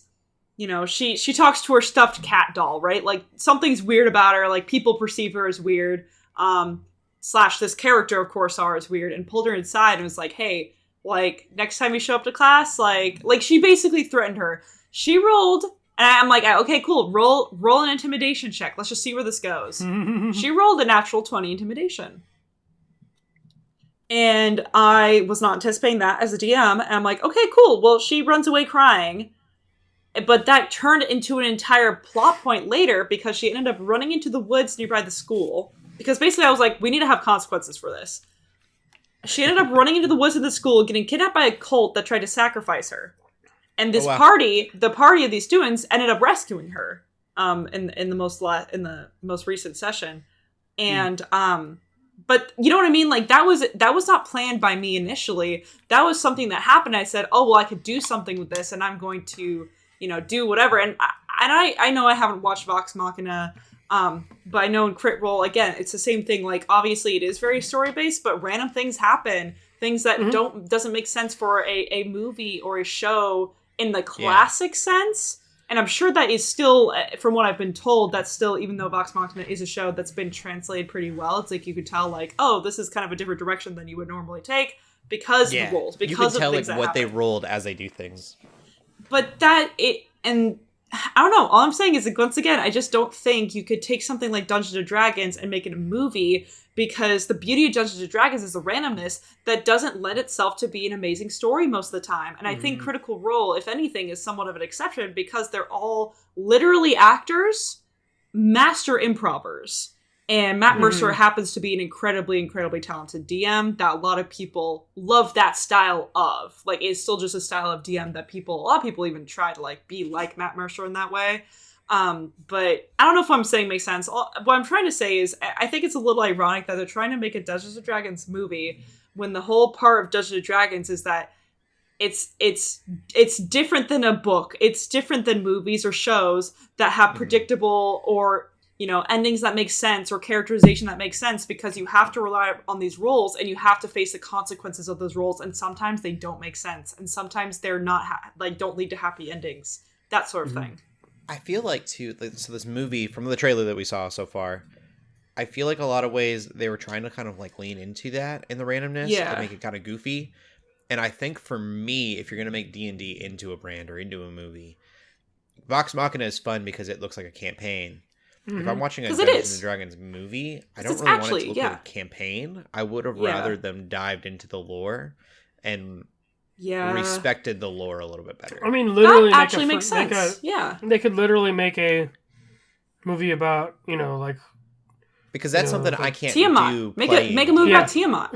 she talks to her stuffed cat doll, right? Something's weird about her, people perceive her as weird, / this character, of course, saw her as weird, and pulled her inside and was like, hey. Next time you show up to class, she basically threatened her. She rolled, and I'm like, okay, cool, roll an intimidation check. Let's just see where this goes. She rolled a natural 20 intimidation. And I was not anticipating that as a DM. And I'm like, okay, cool. Well, she runs away crying. But that turned into an entire plot point later because she ended up running into the woods nearby the school. Because basically I was like, we need to have consequences for this. She ended up running into the woods of the school, getting kidnapped by a cult that tried to sacrifice her. And this party, the party of these students, ended up rescuing her in the most recent session. And but you know what I mean? Like that was not planned by me initially. That was something that happened. I said, oh, well, I could do something with this and I'm going to, do whatever. And I know I haven't watched Vox Machina, but I know in Crit Role, again, it's the same thing. Like, obviously it is very story-based, but random things happen. Things that doesn't make sense for a movie or a show in the classic sense. And I'm sure that is still, from what I've been told, that's still, even though Vox Machina is a show that's been translated pretty well, it's like you could tell, like, oh, this is kind of a different direction than you would normally take because of the roles, because you can tell, of things like, that what happen. they rolled as they do things. But and I don't know, all I'm saying is that, once again, I just don't think you could take something like Dungeons & Dragons and make it a movie, because the beauty of Dungeons & Dragons is the randomness that doesn't lend itself to be an amazing story most of the time. And I think Critical Role, if anything, is somewhat of an exception because they're all literally actors, master improvers. And Matt Mercer happens to be an incredibly, incredibly talented DM that a lot of people love that style of. Like, it's still just a style of DM that a lot of people even try to, like, be like Matt Mercer in that way. But I don't know if what I'm saying makes sense. What I'm trying to say is I think it's a little ironic that they're trying to make a Dungeons & Dragons movie when the whole part of Dungeons & Dragons is that it's different than a book. It's different than movies or shows that have predictable or, endings that make sense or characterization that makes sense, because you have to rely on these roles and you have to face the consequences of those roles. And sometimes they don't make sense. And sometimes they're not, don't lead to happy endings. That sort of thing. I feel like, too, so this movie, from the trailer that we saw so far, I feel like a lot of ways they were trying to kind of, like, lean into that in the randomness to make it kind of goofy. And I think for me, if you're going to make D&D into a brand or into a movie, Vox Machina is fun because it looks like a campaign. If I'm watching a Dungeons & Dragons movie, I don't really want it to look like a campaign. I would have rather them dived into the lore and respected the lore a little bit better. I mean, literally, that actually makes sense. They could literally make a movie about, because that's something I can't Tiamat. do. Make a movie about Tiamat.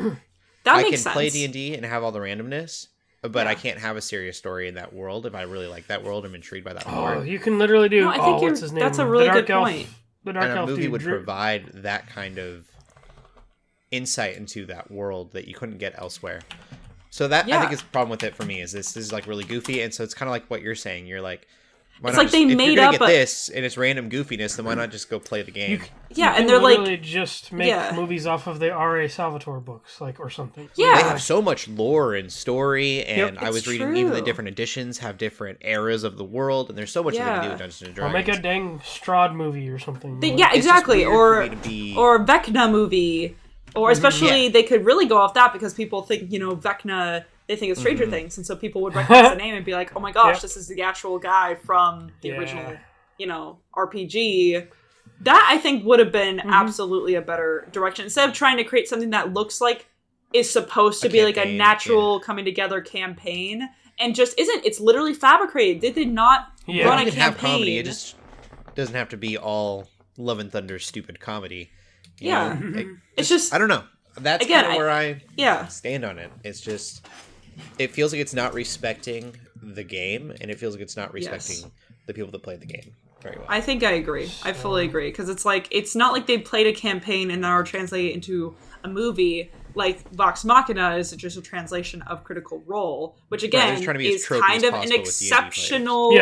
That makes sense. I can play D&D and have all the randomness, but I can't have a serious story in that world. If I really like that world, I'm intrigued by that lore. Oh, you can literally do. What's his name? That's a really good point. And a movie would provide that kind of insight into that world that you couldn't get elsewhere. So that I think is the problem with it for me. Is this is like really goofy, and so it's kind of like what you're saying. You're like, it's like they made up this and it's random goofiness. Then why not just go play the game? And they're literally just make movies off of the R.A. Salvatore books, like, or something. Yeah, they have so much lore and story, and I was reading even the different editions have different eras of the world, and there's so much that they can do with Dungeons and Dragons. Or make a dang Strahd movie or something. Exactly, or Vecna movie, or especially they could really go off that because people think Vecna. They think of Stranger Things, and so people would recognize the name and be like, "Oh my gosh, this is the actual guy from the original, RPG." That I think would have been absolutely a better direction instead of trying to create something that looks like is supposed to be like a natural coming together campaign and just isn't. It's literally fabricated. They did not run a campaign. Have comedy. It just doesn't have to be all Love and Thunder stupid comedy. It's just I don't know. That's kind of where I stand on it. It's just. It feels like it's not respecting the game, and it feels like it's not respecting the people that play the game very well. I think I agree. I fully agree. Because it's like, it's not like they played a campaign and now are translated into a movie. Like, Vox Machina is just a translation of Critical Role, which again is kind of an exceptional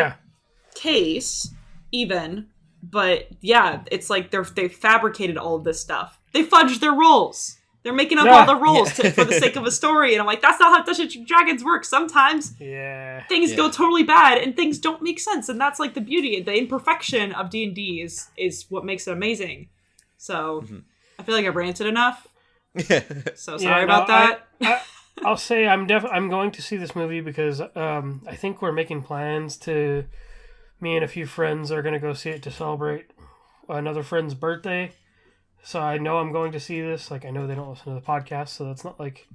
case, even. But it's like they fabricated all of this stuff. They fudged their roles. They're making up all the rules for the sake of a story. And I'm like, that's not how Dungeons & Dragons work. Sometimes things go totally bad and things don't make sense. And that's like the beauty. The imperfection of D&D is what makes it amazing. So I feel like I've ranted enough. So sorry about that. I'll say I'm going to see this movie because I think we're making plans to... Me and a few friends are going to go see it to celebrate another friend's birthday. So I know I'm going to see this. Like, I know they don't listen to the podcast, so that's not like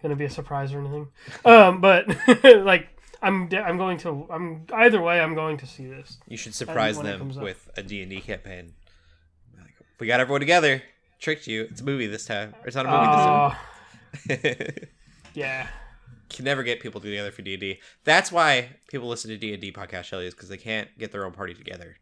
going to be a surprise or anything. But like, either way, I'm going to see this. You should surprise them with a D&D campaign. Like, we got everyone together. Tricked you. It's a movie this time. Or it's not a movie this time. Yeah. Can never get people together for D&D. That's why people listen to D&D podcast, Shelley, is because they can't get their own party together.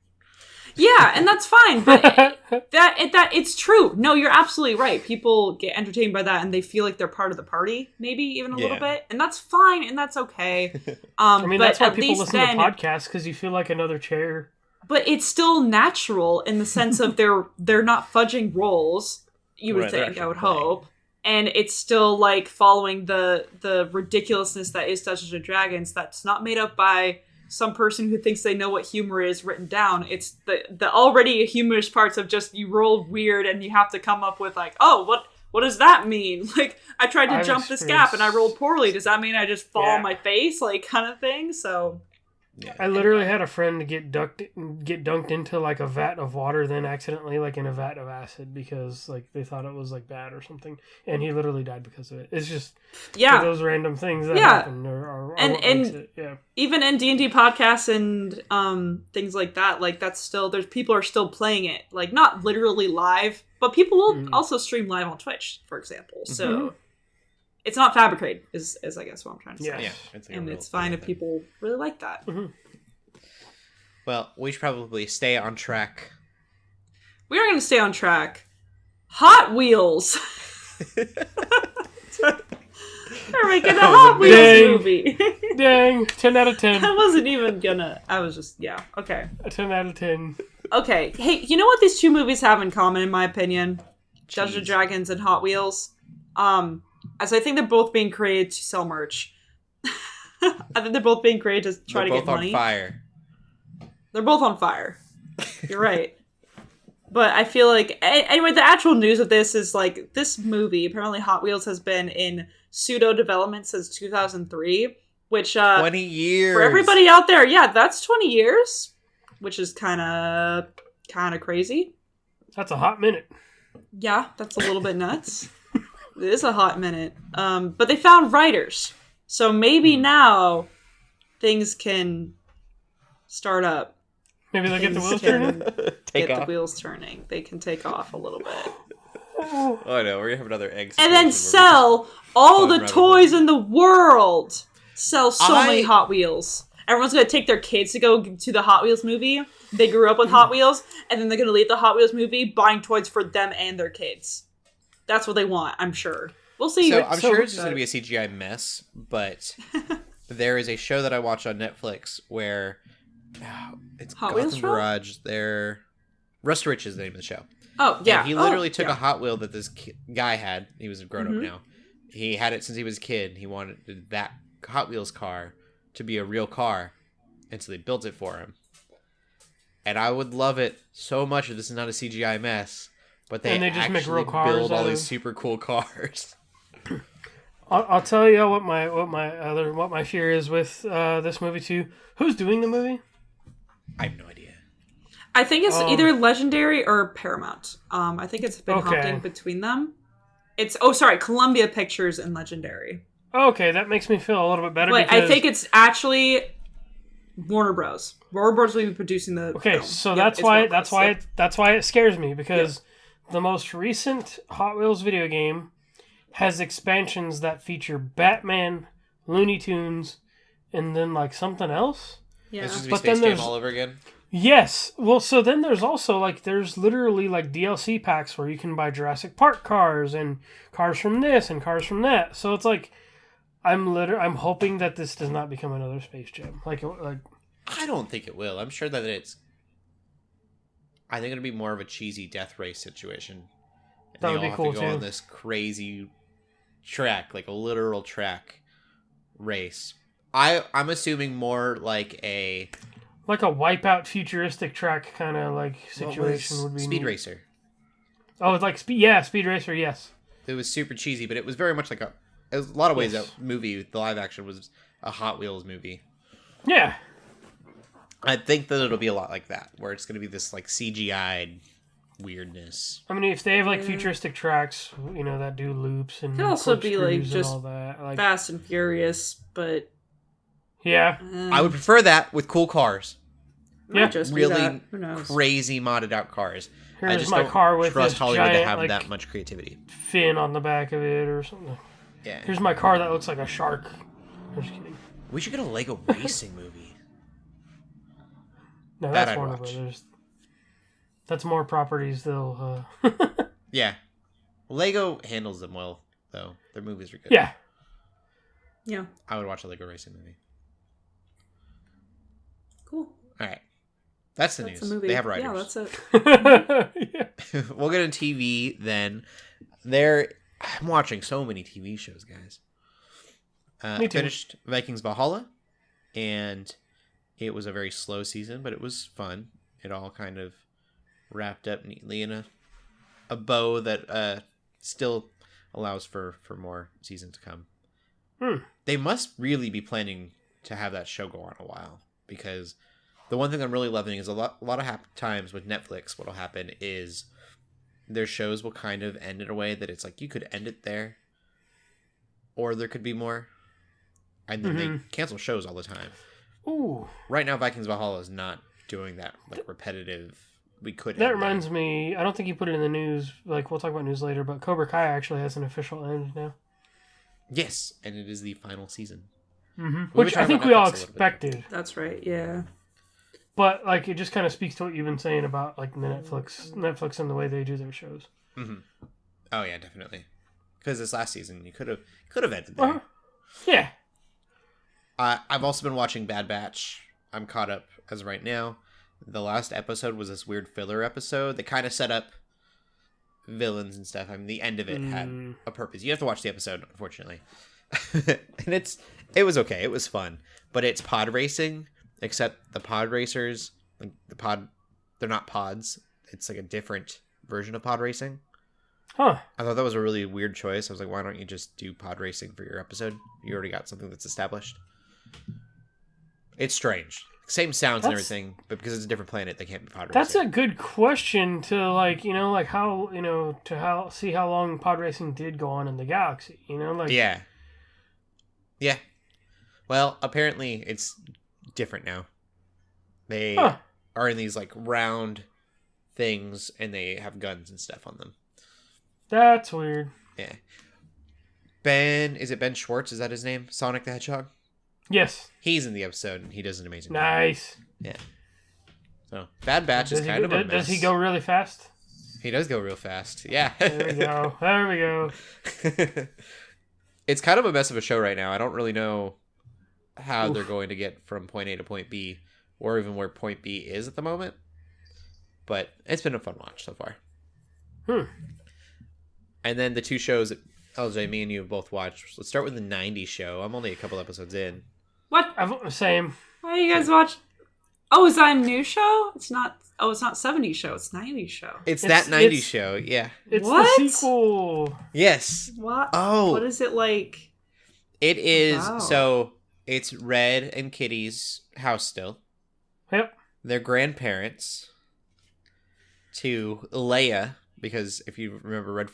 Yeah, and that's fine, but that it's true. No, you're absolutely right. People get entertained by that, and they feel like they're part of the party, maybe even a little bit, and that's fine, and that's okay. I mean, that's why people listen then, to podcasts, because you feel like another chair. But it's still natural in the sense of they're not fudging roles. You would think, I would hope, and it's still like following the ridiculousness that is Dungeons and Dragons. That's not made up by some person who thinks they know what humor is written down. It's the already humorous parts of just you roll weird and you have to come up with like, oh, what does that mean? Like, I tried to jump this gap and I rolled poorly. Does that mean I just fall on my face? Like, kind of thing. So yeah. I literally had a friend get dunked into like a vat of water, then accidentally like in a vat of acid because like they thought it was like bad or something, and he literally died because of it. It's just those random things that happen and even in D&D podcasts and things like that, like that's still there's people are still playing it, like not literally live, but people will also stream live on Twitch, for example. So it's not fabricated, is I guess what I'm trying to say. Yeah, and it's fine if people really like that. Well, we should probably stay on track. We are going to stay on track. Hot Wheels. They're making a Hot Wheels movie. Dang, 10 out of 10. I wasn't even gonna. I was just, okay. A 10 out of 10. Okay, hey, you know what these two movies have in common, in my opinion? Dungeons and Dragons and Hot Wheels. As I think they're both being created to sell merch. I think they're both being created to try to get money. They're both on fire. They're both on fire. You're right. But I feel like... Anyway, the actual news of this is, like, this movie, apparently Hot Wheels has been in pseudo-development since 2003, which... 20 years! For everybody out there, that's 20 years, which is kind of crazy. That's a hot minute. Yeah, that's a little bit nuts. It is a hot minute. But they found writers. So maybe now things can start up. Maybe they'll get the wheels turning? The wheels turning. They can take off a little bit. Oh no, we're going to have another egg. And then sell all the toys in the world. Sell so many Hot Wheels. Everyone's going to take their kids to go to the Hot Wheels movie. They grew up with Hot Wheels. And then they're going to leave the Hot Wheels movie buying toys for them and their kids. That's what they want, I'm sure. We'll see. So I'm sure it's just going to be a CGI mess, but there is a show that I watch on Netflix where it's Hot Gotham Wheels Garage. Rusty Rich is the name of the show. Oh, yeah. And he literally took a Hot Wheel that this guy had. He was a grown-up now. He had it since he was a kid. He wanted that Hot Wheels car to be a real car, and so they built it for him. And I would love it so much if this is not a CGI mess. But they just actually make real cars build all these super cool cars. I'll tell you what my fear is with this movie too. Who's doing the movie? I have no idea. I think it's either Legendary or Paramount. I think it's been hopping between them. It's Columbia Pictures and Legendary. Okay, that makes me feel a little bit better. But I think it's actually Warner Bros. Warner Bros. Will be producing the film. So that's why it scares me, because the most recent Hot Wheels video game has expansions that feature Batman, Looney Tunes, and then like something else. Yeah, it's just be Space Jam all over again. Yes. Well, so then there's also there's literally DLC packs where you can buy Jurassic Park cars and cars from this and cars from that. So it's like I'm hoping that this does not become another Space Jam. Like I don't think it will. I'm sure that I think it'll be more of a cheesy death race situation. And that would be cool too. Go on this crazy track, like a literal track race. I'm assuming more like a Wipeout futuristic track kind of situation would be Speed Racer. Oh, it's like Speed Racer, yes. It was super cheesy, but it was very much like a lot of ways that movie, the live action was a Hot Wheels movie. Yeah. I think that it'll be a lot like that, where it's going to be this like CGI'd weirdness. I mean, if they have like futuristic tracks, that do loops and It could also be like corkscrews just and all that. Like, Fast and Furious, but yeah, I would prefer that with cool cars. might just be Really that. Who knows? crazy modded out cars. I here's just my don't car with trust this Hollywood giant to have like that much creativity. fin on the back of it or something. Yeah. Here's my car that looks like a shark. I'm just kidding. We should get a Lego racing movie. No, That that's I'd Warner watch. Brothers. That's more properties they'll. Yeah. Lego handles them well, though. Their movies are good. Yeah. Yeah. I would watch a Lego racing movie. Cool. All right. That's the That's news. a movie. They have writers. Yeah, that's it. Yeah. We'll get into TV then. I'm watching so many TV shows, guys. Me too. Finished Vikings Valhalla, and it was a very slow season, but it was fun. It all kind of wrapped up neatly in a bow that still allows for more seasons to come. They must really be planning to have that show go on a while, because the one thing I'm really loving is a lot of times with Netflix, what'll happen is their shows will kind of end in a way that it's like you could end it there, or there could be more, and then they cancel shows all the time. Ooh. Right now, Vikings Valhalla is not doing that like repetitive. We could. That reminds me, I don't think you put it in the news, like we'll talk about news later, but Cobra Kai actually has an official end now. Yes, and it is the final season. Which I think we all expected. That's right. Yeah. But like it just kind of speaks to what you've been saying about like the Netflix and the way they do their shows. Oh yeah, definitely. Because this last season, you could have ended there. Yeah. I've also been watching Bad Batch. I'm caught up as of right now. The last episode was this weird filler episode that kind of set up villains and stuff. I mean, the end of it had a purpose. You have to watch the episode, unfortunately. And it was okay. It was fun, but it's pod racing. Except the pod racers, like they're not pods. It's like a different version of pod racing. Huh. I thought that was a really weird choice. I was like, why don't you just do pod racing for your episode? You already got something that's established. It's strange. Same sounds and everything, but because it's a different planet, they can't be pod racing. That's a good question to see how long pod racing did go on in the galaxy. Yeah. Well, apparently it's different now. They are in these like round things, and they have guns and stuff on them. That's weird. Yeah. Is it Ben Schwartz? Is that his name? Sonic the Hedgehog? Yes. He's in the episode, and he does an amazing job. Nice. Yeah. So, Bad Batch is kind of a mess. Does he go really fast? He does go real fast. Yeah. There we go. It's kind of a mess of a show right now. I don't really know how they're going to get from point A to point B, or even where point B is at the moment. But it's been a fun watch so far. And then the two shows that LJ, me and you have both watched. Let's start with the 90s show. I'm only a couple episodes in. What? Same. Why do you guys watch? Oh, is that a new show? It's not. Oh, it's not 70s show. It's 90s show. It's that 90s show, yeah. It's What? the sequel. Yes. What? Oh. What is it like? It is, Wow. so it's Red and Kitty's house still. Yep. Their grandparents to Leia, because if you remember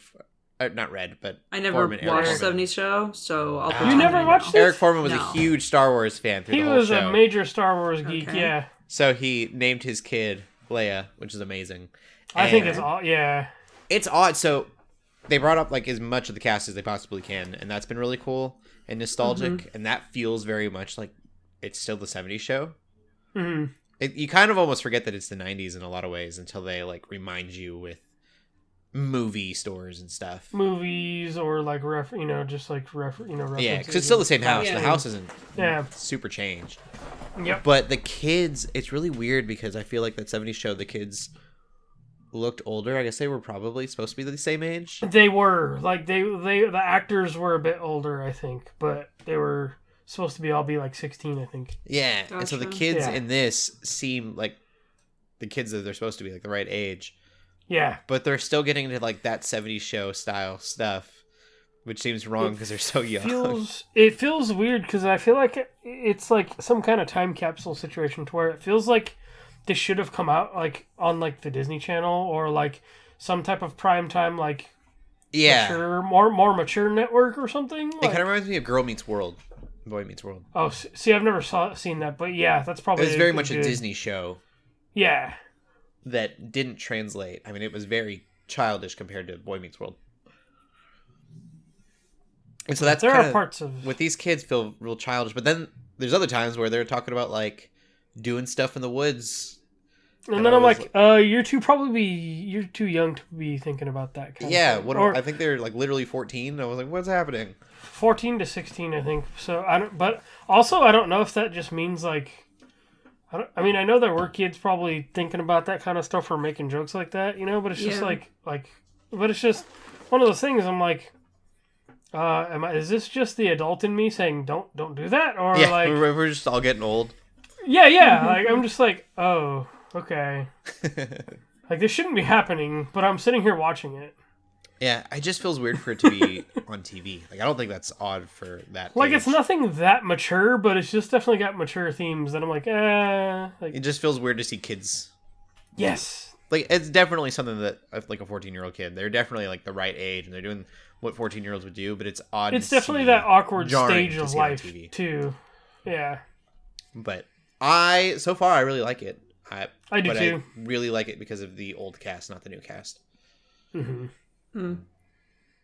not Red, but I never Foreman, Eric watched Foreman. 70s show, so I'll You pretend never I know. watched it? Eric Foreman was No. a huge Star Wars fan through He the whole was show. a major Star Wars geek, Okay. yeah. So he named his kid Leia, which is amazing. I think And it's all, yeah. it's odd. So they brought up like as much of the cast as they possibly can, and that's been really cool and nostalgic. And that feels very much like it's still the 70s show. Mm-hmm. You kind of almost forget that it's the 90s in a lot of ways until they like remind you with movie stores and stuff. Movies or like references. Yeah, because it's still the same house. Yeah. The house isn't Yeah. super changed. Yep. But the kids, it's really weird because I feel like that 70s show, the kids looked older. I guess they were probably supposed to be the same age. They were the actors were a bit older, I think, but they were supposed to be like 16, I think. Yeah, and so the Gotcha. kids Yeah. in this seem like the kids that they're supposed to be, like the right age. Yeah. But they're still getting into like that 70s show style stuff, which seems wrong because they're so young. It feels weird because I feel like it's like some kind of time capsule situation to where it feels like this should have come out like on like the Disney Channel or like some type of primetime like mature, more mature network or something. It kind of reminds me of Girl Meets World, Boy Meets World. Oh, see, I've never seen that, but yeah, that's probably. It was very much a Disney show. Yeah. That didn't translate. I mean, it was very childish compared to Boy Meets World. And so that's there are parts of with these kids feel real childish, but then there's other times where they're talking about like doing stuff in the woods. And then I'm like, you're too young to be thinking about that kind of thing. I think they're like literally 14. I was like, what's happening? 14 to 16, I think. So I don't know if that just means like, I mean, I know there were kids probably thinking about that kind of stuff or making jokes like that, you know, but it's just but it's just one of those things. I'm like, is this just the adult in me saying don't do that, or like we're just all getting old? Yeah. Like I'm just like, oh, okay. Like this shouldn't be happening, but I'm sitting here watching it. Yeah, it just feels weird for it to be on TV. Like I don't think that's odd for that. Like age. it's nothing that mature, but it's just definitely got mature themes that I'm like, Like it just feels weird to see kids. Yes. Like it's definitely something that like a 14-year-old kid. They're definitely like the right age, and they're doing what 14-year-olds would do. But it's odd. It's definitely that awkward stage of life too. Yeah. But so far I really like it. I do too. I really like it because of the old cast, not the new cast. Mm-hmm.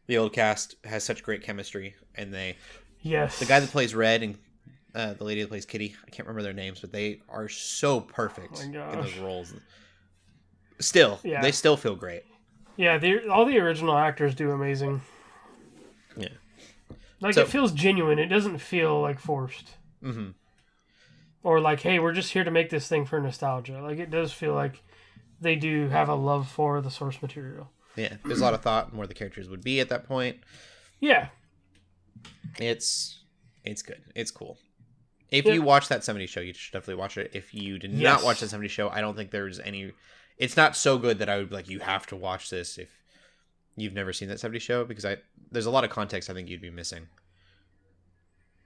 The old cast has such great chemistry, and the guy that plays Red and the lady that plays Kitty, I can't remember their names, but they are so perfect in those roles. Still, they still feel great. Yeah, all the original actors do amazing. Yeah, like it feels genuine. It doesn't feel like forced. Mm-hmm. Or like, hey, we're just here to make this thing for nostalgia. Like it does feel like they do have a love for the source material. Yeah, there's a lot of thought in where the characters would be at that point. Yeah. It's good. It's cool. If you watch that 70s show, you should definitely watch it. If you did not watch that 70s show, I don't think there's any... It's not so good that I would be like, you have to watch this if you've never seen that 70s show, because there's a lot of context I think you'd be missing.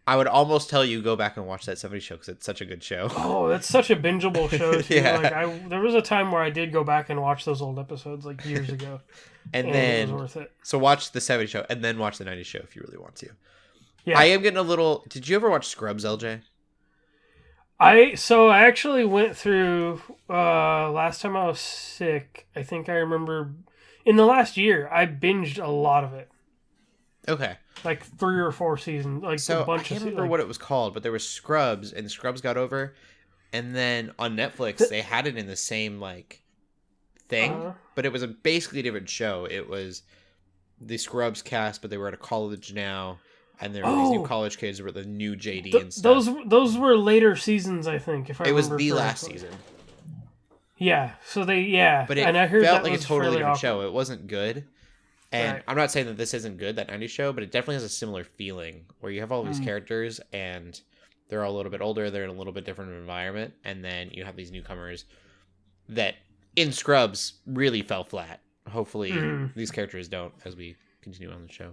I would almost tell you go back and watch that 70s show because it's such a good show. Oh, that's such a bingeable show too. Yeah. Like there was a time where I did go back and watch those old episodes like years ago. and then it was worth it. So watch the 70s show and then watch the 90s show if you really want to. Yeah. I am getting a little... Did you ever watch Scrubs, LJ? I actually went through last time I was sick. I think I remember in the last year I binged a lot of it. Okay. Like 3 or 4 seasons. Like so a bunch I can't of remember what it was called, but there was Scrubs, and Scrubs got over, and then on Netflix they had it in the same like thing, but it was basically a different show. It was the Scrubs cast, but they were at a college now, and there were these new college kids who were the new JD and stuff. Those were later seasons, I think. If I remember was the last season. Yeah. So but it I heard felt that like a was totally different awkward. show. It wasn't good. And right. I'm not saying that this isn't good, that 90s show, but it definitely has a similar feeling where you have all these characters and they're all a little bit older, they're in a little bit different environment, and then you have these newcomers that in Scrubs really fell flat. Hopefully these characters don't as we continue on the show.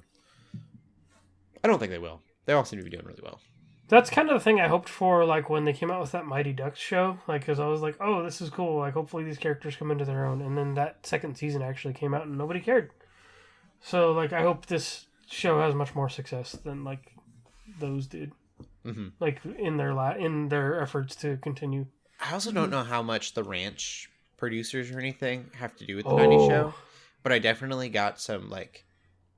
I don't think they will. They all seem to be doing really well. That's kind of the thing I hoped for, like when they came out with that Mighty Ducks show, like because I was like, oh, this is cool. Like hopefully these characters come into their own, and then that second season actually came out and nobody cared. So, like, I hope this show has much more success than, like, those did. Mm-hmm. Like, in their efforts to continue. I also don't know how much the ranch producers or anything have to do with the 90s show. But I definitely got some, like...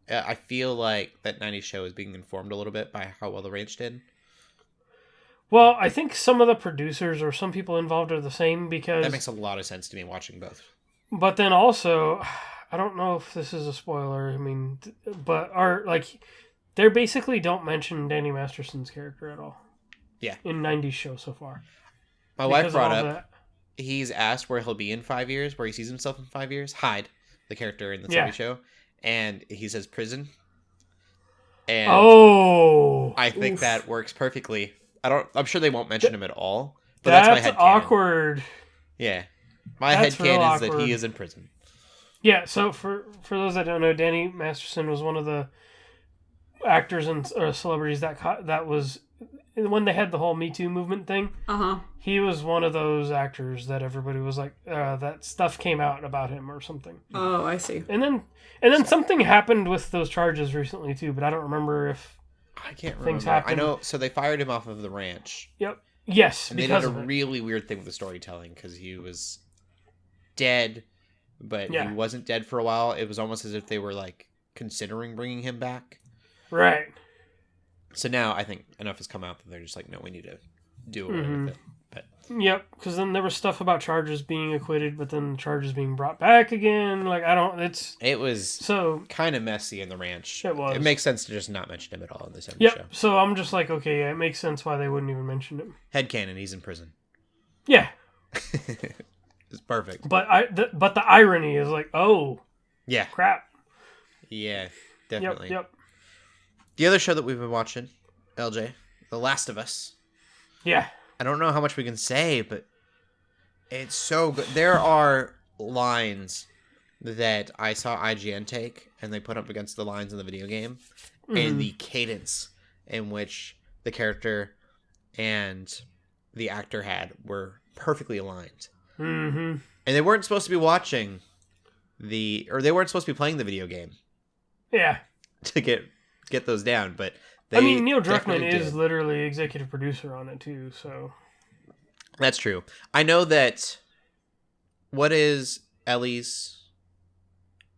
I feel like that 90s show is being informed a little bit by how well the ranch did. Well, I think some of the producers or some people involved are the same because... That makes a lot of sense to me watching both. But then also... I don't know if this is a spoiler. I mean, but they basically don't mention Danny Masterson's character at all. Yeah. In 90s show so far. My wife brought up, he's asked where he'll be in 5 years, where he sees himself in 5 years. Hyde, the character in the TV show. And he says prison. And I think that works perfectly. I'm sure they won't mention him at all. But that's my head awkward. Yeah. My head canon is that he is in prison. Yeah, so for those that don't know, Danny Masterson was one of the actors and or celebrities that was when they had the whole Me Too movement thing. He was one of those actors that everybody was like, that stuff came out about him or something. Oh, I see. And then something happened with those charges recently too, but I don't remember if I can't remember. things happened. I know. So they fired him off of the ranch. Yep. Yes, and they because did a really weird thing with the storytelling because he was dead, but he wasn't dead for a while. It was almost as if they were like considering bringing him back. Right. So now I think enough has come out that they're just like, no, we need to do away with it. But yep, because then there was stuff about charges being acquitted, but then charges being brought back again. Like it was so kind of messy in the ranch. It was. It makes sense to just not mention him at all in this show. Show. So I'm just like, okay, yeah, it makes sense why they wouldn't even mention him. Headcanon, he's in prison. Yeah. It's perfect. But the irony is like, oh, yeah, crap. Yeah, definitely. Yep. The other show that we've been watching, LJ, The Last of Us. Yeah. I don't know how much we can say, but it's so good. There are lines that I saw IGN take, and they put up against the lines in the video game, and the cadence in which the character and the actor had were perfectly aligned. Mm-hmm. And they weren't supposed to be watching they weren't supposed to be playing the video game. Yeah. To get those down, but Neil Druckmann is literally executive producer on it too, so that's true. I know that. What is Ellie's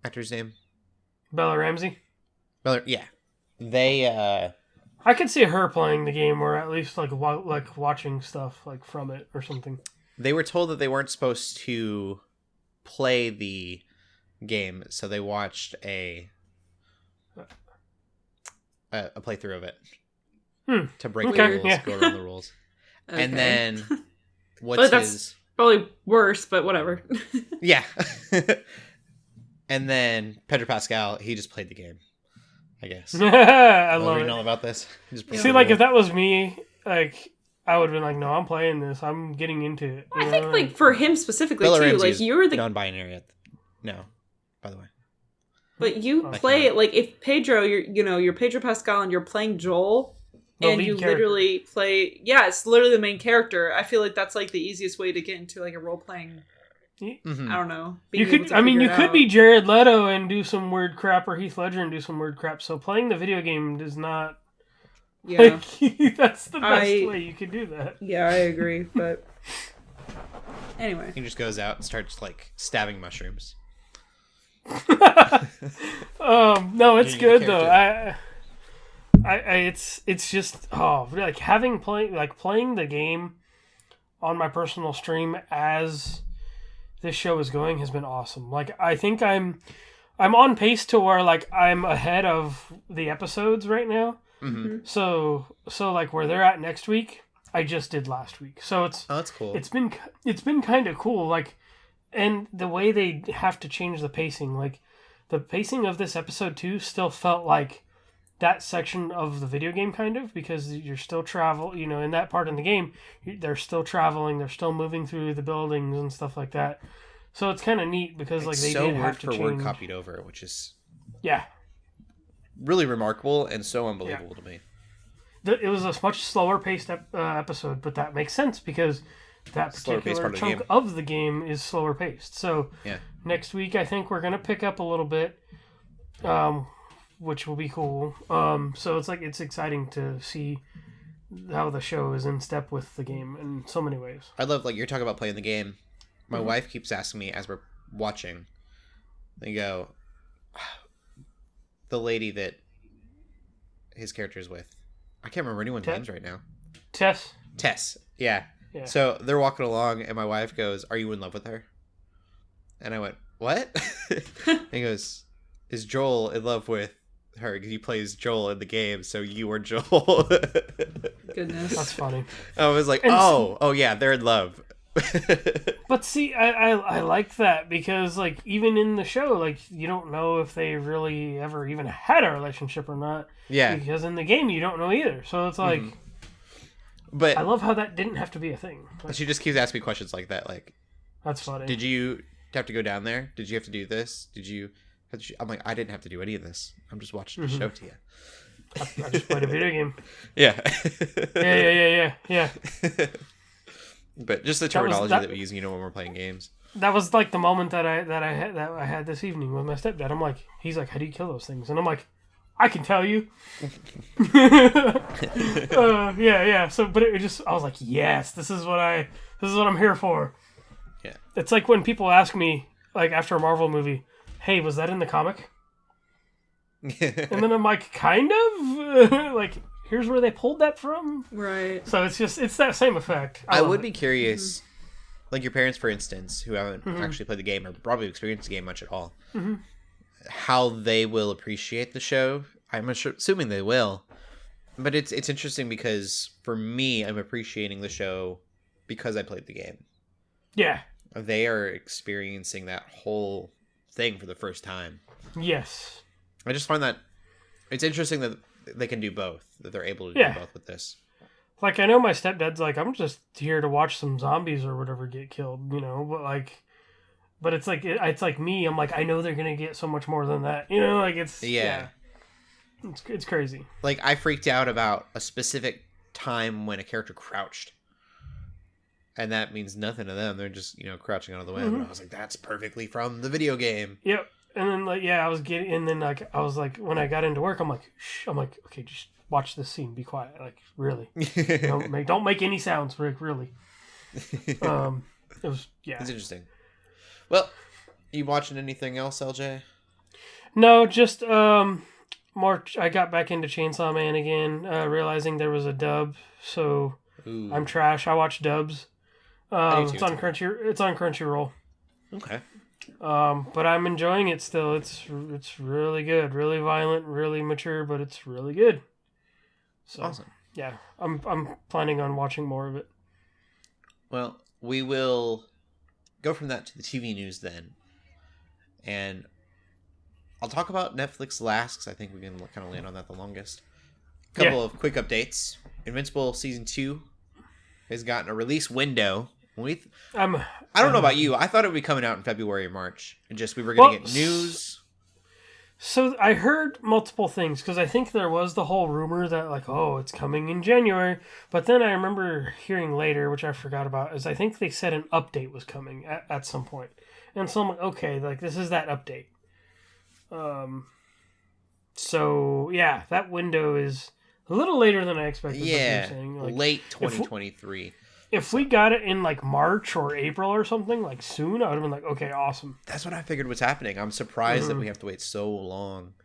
actor's name? Bella Ramsey. Yeah, they. I could see her playing the game, or at least like watching stuff like from it or something. They were told that they weren't supposed to play the game, so they watched a playthrough of it to break the rules, go around the rules. Okay. And then that's probably worse, but whatever. Yeah. And then Pedro Pascal, he just played the game, I guess. I love it. All about this. See, like if that was me, like I would have been like, no, I'm playing this. I'm getting into it. I think like for him specifically Bella too, Ramsey like you're the non-binary. No, by the way. But you play it like if Pedro, you're Pedro Pascal and you're playing Joel, and you literally play. Yeah, it's literally the main character. I feel like that's like the easiest way to get into like a role playing. Mm-hmm. I don't know. You could. You could be Jared Leto and do some weird crap, or Heath Ledger and do some weird crap. So playing the video game does not. Yeah, that's the best way you could do that. Yeah, I agree. But anyway, he just goes out and starts like stabbing mushrooms. No, it's good though. It's just like playing the game on my personal stream as this show is going has been awesome. Like I think I'm on pace to where like I'm ahead of the episodes right now. Mm-hmm. So like where they're at next week, I just did last week. So that's cool. It's been kind of cool. Like. And the way they have to change the pacing, like the pacing of this episode 2 still felt like that section of the video game kind of, because you're still in that part in the game, they're still traveling, they're still moving through the buildings and stuff like that. So it's kind of neat because like they did have to change. Word copied over, which is really remarkable and so unbelievable to me. It was a much slower paced episode, but that makes sense because that particular chunk of the game is slower paced. So next week I think we're going to pick up a little bit, which will be cool. So it's exciting to see how the show is in step with the game in so many ways. I love, like, you're talking about playing the game. My wife keeps asking me as we're watching, they go, the lady that his character is with, I can't remember anyone's names right now. Tess, yeah. So they're walking along, and my wife goes, "Are you in love with her?" And I went, "What?" And he goes, "Is Joel in love with her? Because he plays Joel in the game, so you are Joel." Goodness, that's funny. I was like, "Oh yeah, they're in love." But see, I like that because like even in the show, like you don't know if they really ever even had a relationship or not. Yeah. Because in the game you don't know either, so it's like. Mm-hmm. But I love how that didn't have to be a thing. Like, she just keeps asking me questions like that. Like, that's funny. Did you have to go down there? Did you have to do this? I'm like, I didn't have to do any of this. I'm just watching the show to you. I just played a video game. Yeah. Yeah. But just the terminology that we use, when we're playing games. That was like the moment that I had this evening with my stepdad. I'm like, he's like, how do you kill those things? And I'm like, I can tell you. Yeah. So, but it just, I was like, yes, this is what I'm here for. Yeah. It's like when people ask me, like after a Marvel movie, hey, was that in the comic? And then I'm like, kind of. Like, here's where they pulled that from. Right. So it's that same effect. I would be curious, like your parents, for instance, who haven't actually played the game or probably experienced the game much at all, how they will appreciate the show. I'm assuming they will. But it's interesting because for me, I'm appreciating the show because I played the game. Yeah. They are experiencing that whole thing for the first time. Yes. I just find that it's interesting that they can do both, that they're able to do both with this. Like, I know my stepdad's like, I'm just here to watch some zombies or whatever get killed, but it's like me, I'm like, I know they're going to get so much more than that, like it's, it's crazy. Like, I freaked out about a specific time when a character crouched. And that means nothing to them. They're just, crouching out of the way. And I was like, that's perfectly from the video game. Yep. And then, I was getting, and then, I was like, when I got into work, I'm like, shh. I'm like, okay, just watch this scene. Be quiet. Like, really. Don't make any sounds, Rick, really. It was, It's interesting. Well, you watching anything else, LJ? No, just, more, I got back into Chainsaw Man again, realizing there was a dub, so Ooh. I'm trash. I watch dubs. It's on Crunchyroll. Okay. But I'm enjoying it still. It's really good, really violent, really mature, but it's really good. So, awesome. Yeah, I'm planning on watching more of it. Well, we will go from that to the TV news then, and I'll talk about Netflix last because I think we can kind of land on that the longest. A couple of quick updates. Invincible Season 2 has gotten a release window. I don't know about you. I thought it would be coming out in February or March. And we were going to get news. So I heard multiple things because I think there was the whole rumor that it's coming in January. But then I remember hearing later, which I forgot about, is I think they said an update was coming at some point. And so I'm like, okay, this is that update. So yeah, that window is a little later than I expected. Yeah, saying. Late 2023. If we got it in March or April or something soon, I would have been like, okay, awesome. That's what I figured was happening. I'm surprised that we have to wait so long.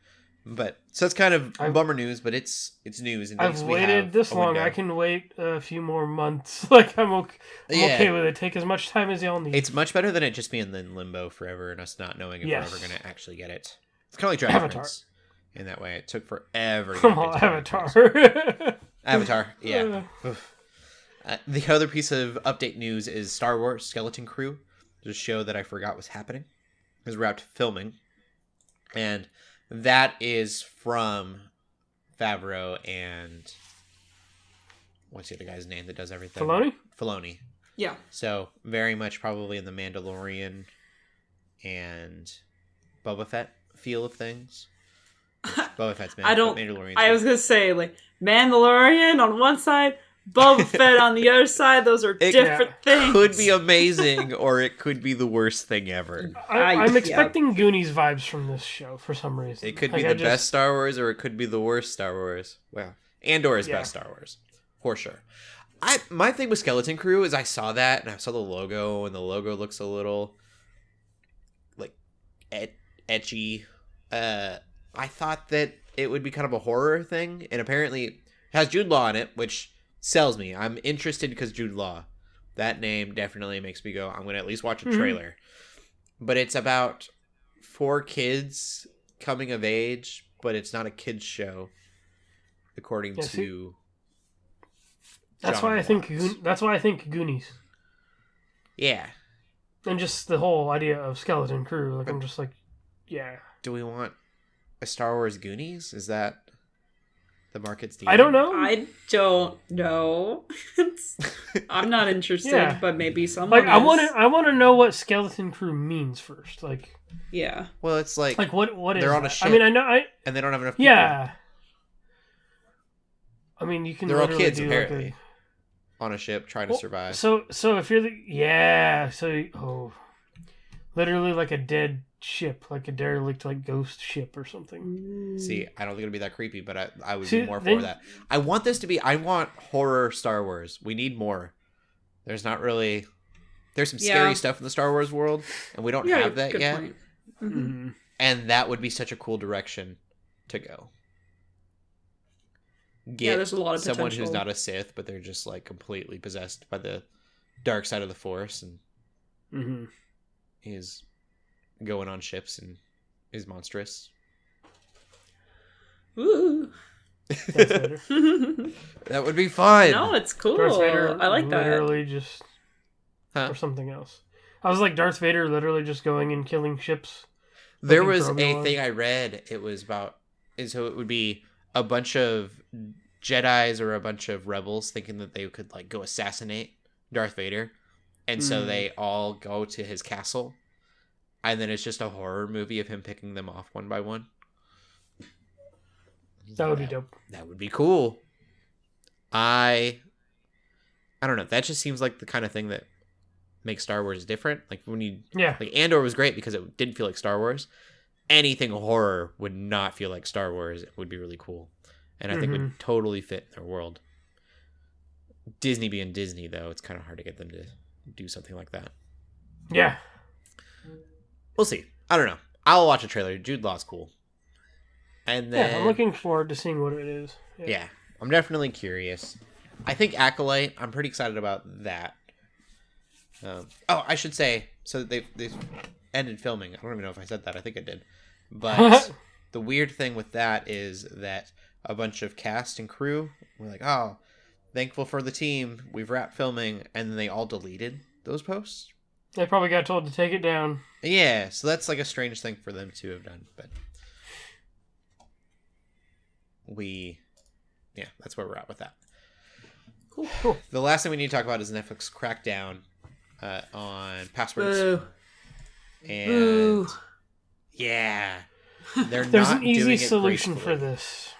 But so it's kind of bummer news, but it's news. And I've waited this long. I can wait a few more months. I'm okay with it. Take as much time as y'all need. It's much better than it just being in limbo forever and us not knowing if we're ever going to actually get it. It's kind of like Dragon Prince in that way. It took forever. Come on, Avatar. Avatar, yeah. The other piece of update news is Star Wars Skeleton Crew. There's a show that I forgot was happening. It was wrapped filming. And that is from Favreau and... what's the other guy's name that does everything? Filoni. Yeah. So, very much probably in the Mandalorian and Boba Fett feel of things. Boba Fett's Mandalorian. I was going to say, Mandalorian on one side... Boba Fett on the other side, those are different things. It could be amazing, or it could be the worst thing ever. I'm expecting Goonies vibes from this show for some reason. It could be the best Star Wars, or it could be the worst Star Wars. Well, Andor is best Star Wars, for sure. My thing with Skeleton Crew is I saw that, and I saw the logo, and the logo looks a little, etchy. I thought that it would be kind of a horror thing, and apparently it has Jude Law in it, which... sells me. I'm interested because Jude Law. That name definitely makes me go, I'm going to at least watch a trailer. But it's about 4 kids coming of age, but it's not a kids show, according to... That's why I think Goonies. Yeah. And just the whole idea of Skeleton Crew. I'm just like, yeah. Do we want a Star Wars Goonies? Is that... the market's deep? I don't know. I don't know. I'm not interested, but maybe someone is. I want to know what Skeleton Crew means first. Yeah. Well, it's what is they're on a ship. I mean, I know and they don't have enough people. Yeah. I mean, you can They're all literally kids, do apparently. like On a ship trying to survive. So if you're literally like a dead ship, like a derelict, like ghost ship or something. See, I don't think it'll be that creepy, but I would See, be more then- for that. I want horror Star Wars. We need more. There's some scary stuff in the Star Wars world, and we don't have that good yet. point. Mm-hmm. And that would be such a cool direction to go. Get there's a lot of someone potential. who's not a Sith, but they're just like completely possessed by the dark side of the Force, and Mm-hmm. he's going on ships and is monstrous. Ooh. Darth Vader. That would be fun. No, it's cool. Darth Vader I like that. literally just or something else. I was like Darth Vader literally just going and killing ships. There looking was for a Obi-Wan. thing I read. It was about, so it would be a bunch of Jedis or a bunch of rebels thinking that they could like go assassinate Darth Vader, and so they all go to his castle, and then it's just a horror movie of him picking them off one by one. That would be dope. That would be cool. I don't know. That just seems like the kind of thing that makes Star Wars different. Like when you like Andor was great because it didn't feel like Star Wars. Anything horror would not feel like Star Wars. It would be really cool, and I think would totally fit in their world. Disney being Disney, though, it's kind of hard to get them to do something like that. Yeah. We'll see. I don't know. I'll watch a trailer. Jude Law's cool. And then I'm looking forward to seeing what it is. Yeah, I'm definitely curious. I think Acolyte, I'm pretty excited about that. I should say, so they've ended filming. I don't even know if I said that. I think I did. But the weird thing with that is that a bunch of cast and crew were like, oh, thankful for the team. We've wrapped filming. And then they all deleted those posts. They probably got told to take it down. Yeah, so that's like a strange thing for them to have done. But that's where we're at with that. Cool. The last thing we need to talk about is Netflix crackdown on passwords. Boo. And Boo. yeah, there's There's an easy solution for this.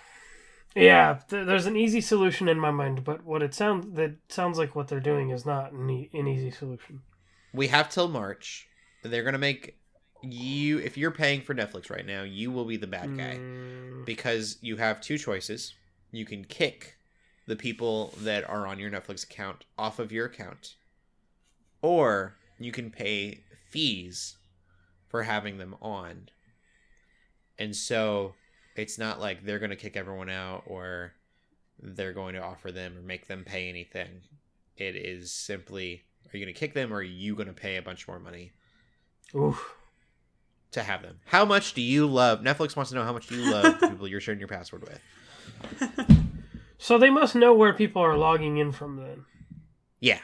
Yeah, there's an easy solution in my mind, but that sounds like what they're doing is not an easy solution. We have till March. They're gonna make you, if you're paying for Netflix right now, you will be the bad guy because you have two choices. You can kick the people that are on your Netflix account off of your account, or you can pay fees for having them on. And so it's not like they're going to kick everyone out or they're going to offer them or make them pay anything. It is simply, are you going to kick them or are you going to pay a bunch more money to have them? How much do you love? Netflix wants to know how much do you love the people you're sharing your password with. So they must know where people are logging in from then. Yeah.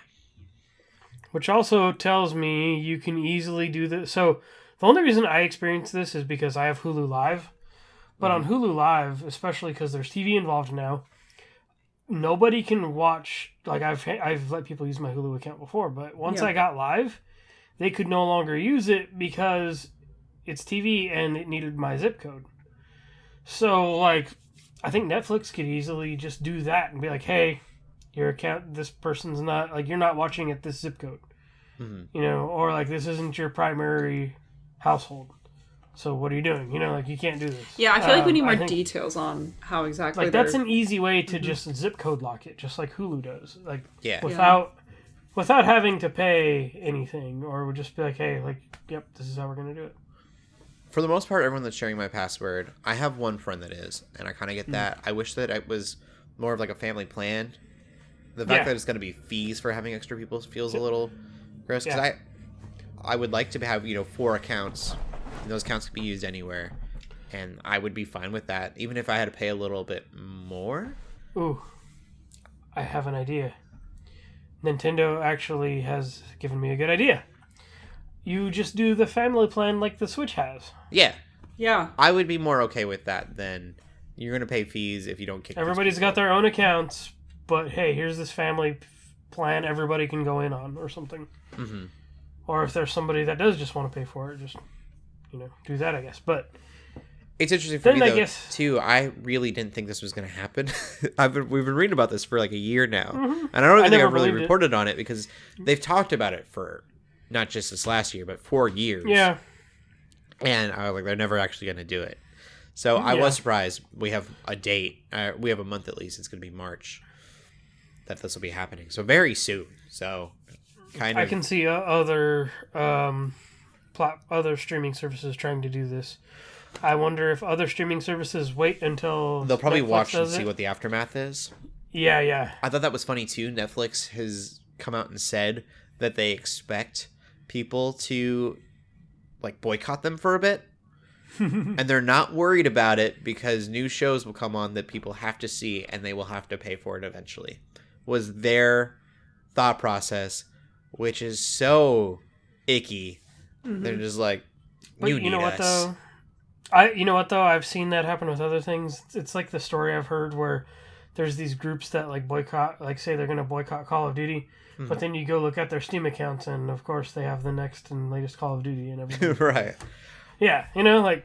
Which also tells me you can easily do this. So the only reason I experience this is because I have Hulu Live. But on Hulu Live, especially because there's TV involved now, nobody can watch. Like I've let people use my Hulu account before, but once I got Live, they could no longer use it because it's TV and it needed my zip code. So like, I think Netflix could easily just do that and be like, hey, your account, this person's not, like, you're not watching at this zip code. You know, or like, this isn't your primary household. So what are you doing? You know, like, you can't do this. Yeah, I feel like we need more details on how exactly. Like, that's an easy way to just zip code lock it, just like Hulu does. Like, Yeah. without having to pay anything, or would just be like, hey, like, yep, this is how we're gonna do it. For the most part, everyone that's sharing my password, I have one friend that is, and I kind of get that. I wish that it was more of like a family plan. The fact that it's going to be fees for having extra people feels a little gross, because I would like to have 4 accounts, and those accounts could be used anywhere, and I would be fine with that, even if I had to pay a little bit more. Ooh, I have an idea. Nintendo actually has given me a good idea. You just do the family plan like the Switch has. Yeah. Yeah. I would be more okay with that than you're going to pay fees if you don't kick. Everybody's got their own accounts, but hey, here's this family plan everybody can go in on or something. Mm-hmm. Or if there's somebody that does just want to pay for it, just, do that, I guess. But It's interesting for Then me, I though, guess- too. I really didn't think this was going to happen. We've been reading about this for like a year now. Mhm. And I don't even think never I've really believed it. reported on it because they've talked about it for not just this last year, but 4 years. Yeah. And I was like, they're never actually going to do it. So I Yeah. was surprised. We have a date. We have a month at least. It's going to be March that this will be happening. So very soon. So kind of. I can see other other streaming services trying to do this. I wonder if other streaming services wait until They'll probably Netflix watch and does see it. what the aftermath is. Yeah. I thought that was funny too. Netflix has come out and said that they expect people to like boycott them for a bit. And they're not worried about it because new shows will come on that people have to see and they will have to pay for it eventually. Was their thought process, which is so icky. Mm-hmm. They're just like, But you you need know what us. though? You know what though? I've seen that happen with other things. It's like the story I've heard where there's these groups that like boycott, like say they're going to boycott Call of Duty, but then you go look at their Steam accounts and of course they have the next and latest Call of Duty and everything. Right. Yeah, you know, like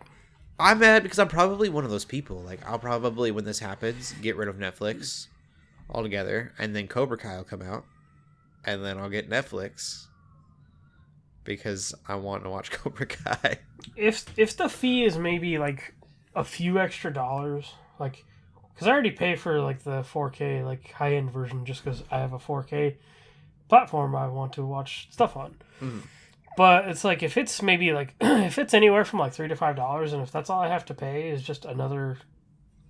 I'm mad because I'm probably one of those people. Like, I'll probably, when this happens, get rid of Netflix altogether, and then Cobra Kai will come out, and then I'll get Netflix because I want to watch Cobra Kai. if the fee is maybe like a few extra dollars, like because I already pay for like the 4K like high end version just because I have a 4K platform I want to watch stuff on. Mhm. But it's like if it's maybe like if it's anywhere from like $3 to $5, and if that's all I have to pay is just another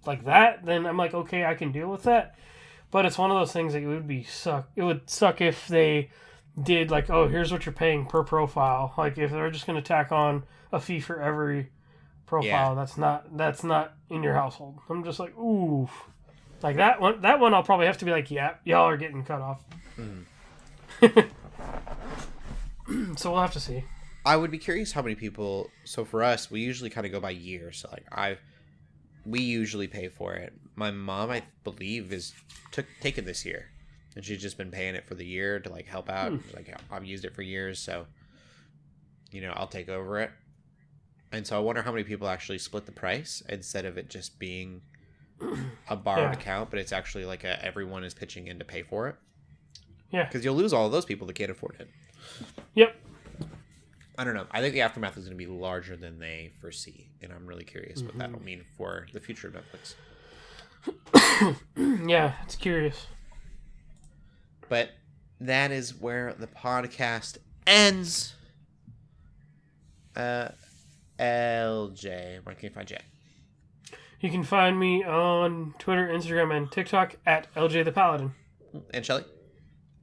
like that, then I'm like, okay, I can deal with that. But it's one of those things that it would suck if they did like, oh, here's what you're paying per profile. Like if they're just going to tack on a fee for every profile, that's not in your household. I'm just like, ooh, like that one I'll probably have to be like, yeah, y'all are getting cut off. So we'll have to see. I would be curious how many people. So for us, we usually kind of go by year. So like we usually pay for it. My mom, I believe, is taken this year, and she's just been paying it for the year to like help out. Like I've used it for years, so I'll take over it. And so I wonder how many people actually split the price instead of it just being a borrowed account, but it's actually like everyone is pitching in to pay for it. Yeah, because you'll lose all of those people that can't afford it. Yep. I don't know. I think the aftermath is going to be larger than they foresee, and I'm really curious what that'll mean for the future of Netflix. Yeah, it's curious. But that is where the podcast ends. LJ, where can you find you? You can find me on Twitter, Instagram, and TikTok at LJ the Paladin. And Shelley?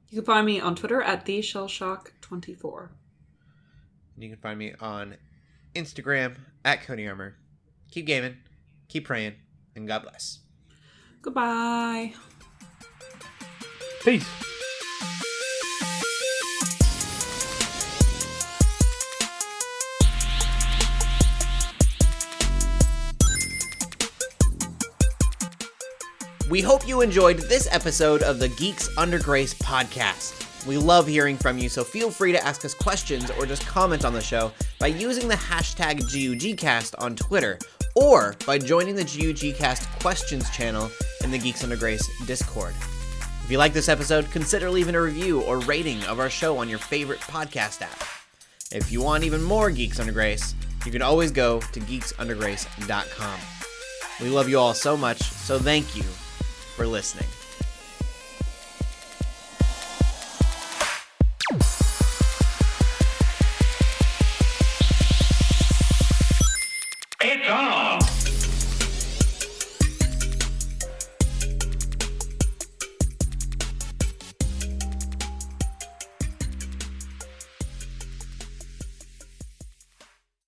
You can find me on Twitter at TheShellshock24. You can find me on Instagram at Cody Armour. Keep gaming, keep praying, and God bless. Goodbye. Peace. We hope you enjoyed this episode of the Geeks Under Grace podcast. We love hearing from you, so feel free to ask us questions or just comment on the show by using the hashtag GUGcast on Twitter or by joining the GUGcast questions channel in the Geeks Under Grace Discord. If you like this episode, consider leaving a review or rating of our show on your favorite podcast app. If you want even more Geeks Under Grace, you can always go to geeksundergrace.com. We love you all so much, so thank you for listening.